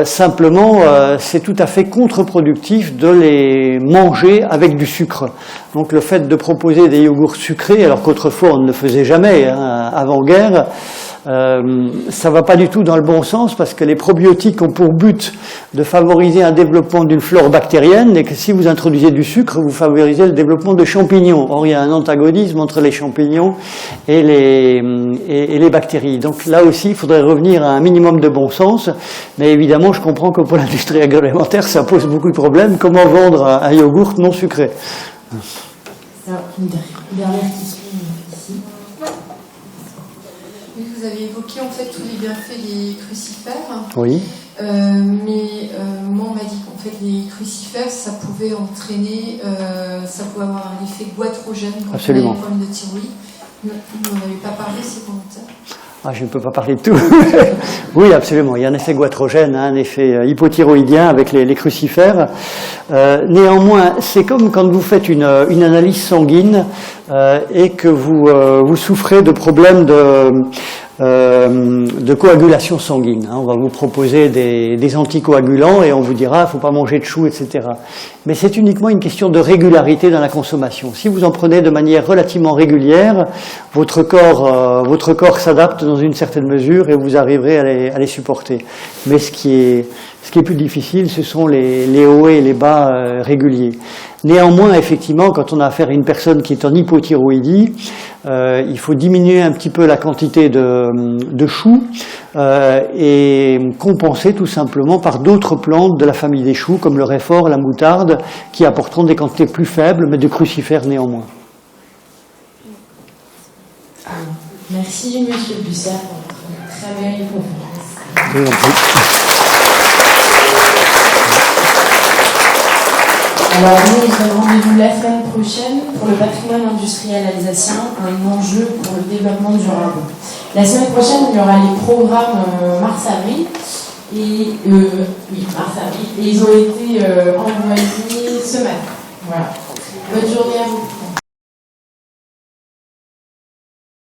Simplement, c'est tout à fait contre-productif de les manger avec du sucre. Donc le fait de proposer des yogourts sucrés, alors qu'autrefois on ne le faisait jamais, avant-guerre, ça va pas du tout dans le bon sens, parce que les probiotiques ont pour but de favoriser un développement d'une flore bactérienne, et que si vous introduisez du sucre, vous favorisez le développement de champignons. Or, il y a un antagonisme entre les champignons et les bactéries. Donc là aussi, il faudrait revenir à un minimum de bon sens, mais évidemment, je comprends que pour l'industrie agroalimentaire, ça pose beaucoup de problèmes. Comment vendre un yogourt non sucré? Une dernière question ici. Vous avez évoqué en fait tous les bienfaits des crucifères. Oui. Moi on m'a dit qu'en fait les crucifères ça pouvait entraîner, ça pouvait avoir un effet goitrogène quand on a des problèmes de thyroïde. Vous n'en avez pas parlé, c'est volontaire. Je ne peux pas parler de tout. Oui, absolument. Il y a un effet goitrogène, un effet hypothyroïdien avec les crucifères. Néanmoins, c'est comme quand vous faites une analyse sanguine et que vous souffrez de problèmes de coagulation sanguine. On va vous proposer des anticoagulants et on vous dira il ne faut pas manger de choux, etc. Mais c'est uniquement une question de régularité dans la consommation. Si vous en prenez de manière relativement régulière, votre corps s'adapte dans une certaine mesure et vous arriverez à les supporter. Mais ce qui est plus difficile, ce sont les hauts et les bas réguliers. Néanmoins, effectivement, quand on a affaire à une personne qui est en hypothyroïdie, il faut diminuer un petit peu la quantité de choux et compenser tout simplement par d'autres plantes de la famille des choux, comme le réfort, la moutarde, qui apporteront des quantités plus faibles, mais de crucifères néanmoins. Merci, Monsieur Busser, pour votre très belle conférence. Je vous en prie. Alors nous, on se donne rendez-vous la semaine prochaine pour le patrimoine industriel alsacien, un enjeu pour le développement durable. La semaine prochaine, il y aura les programmes mars-avril, et ils ont été envoyés ce matin. Voilà. Bonne journée à vous.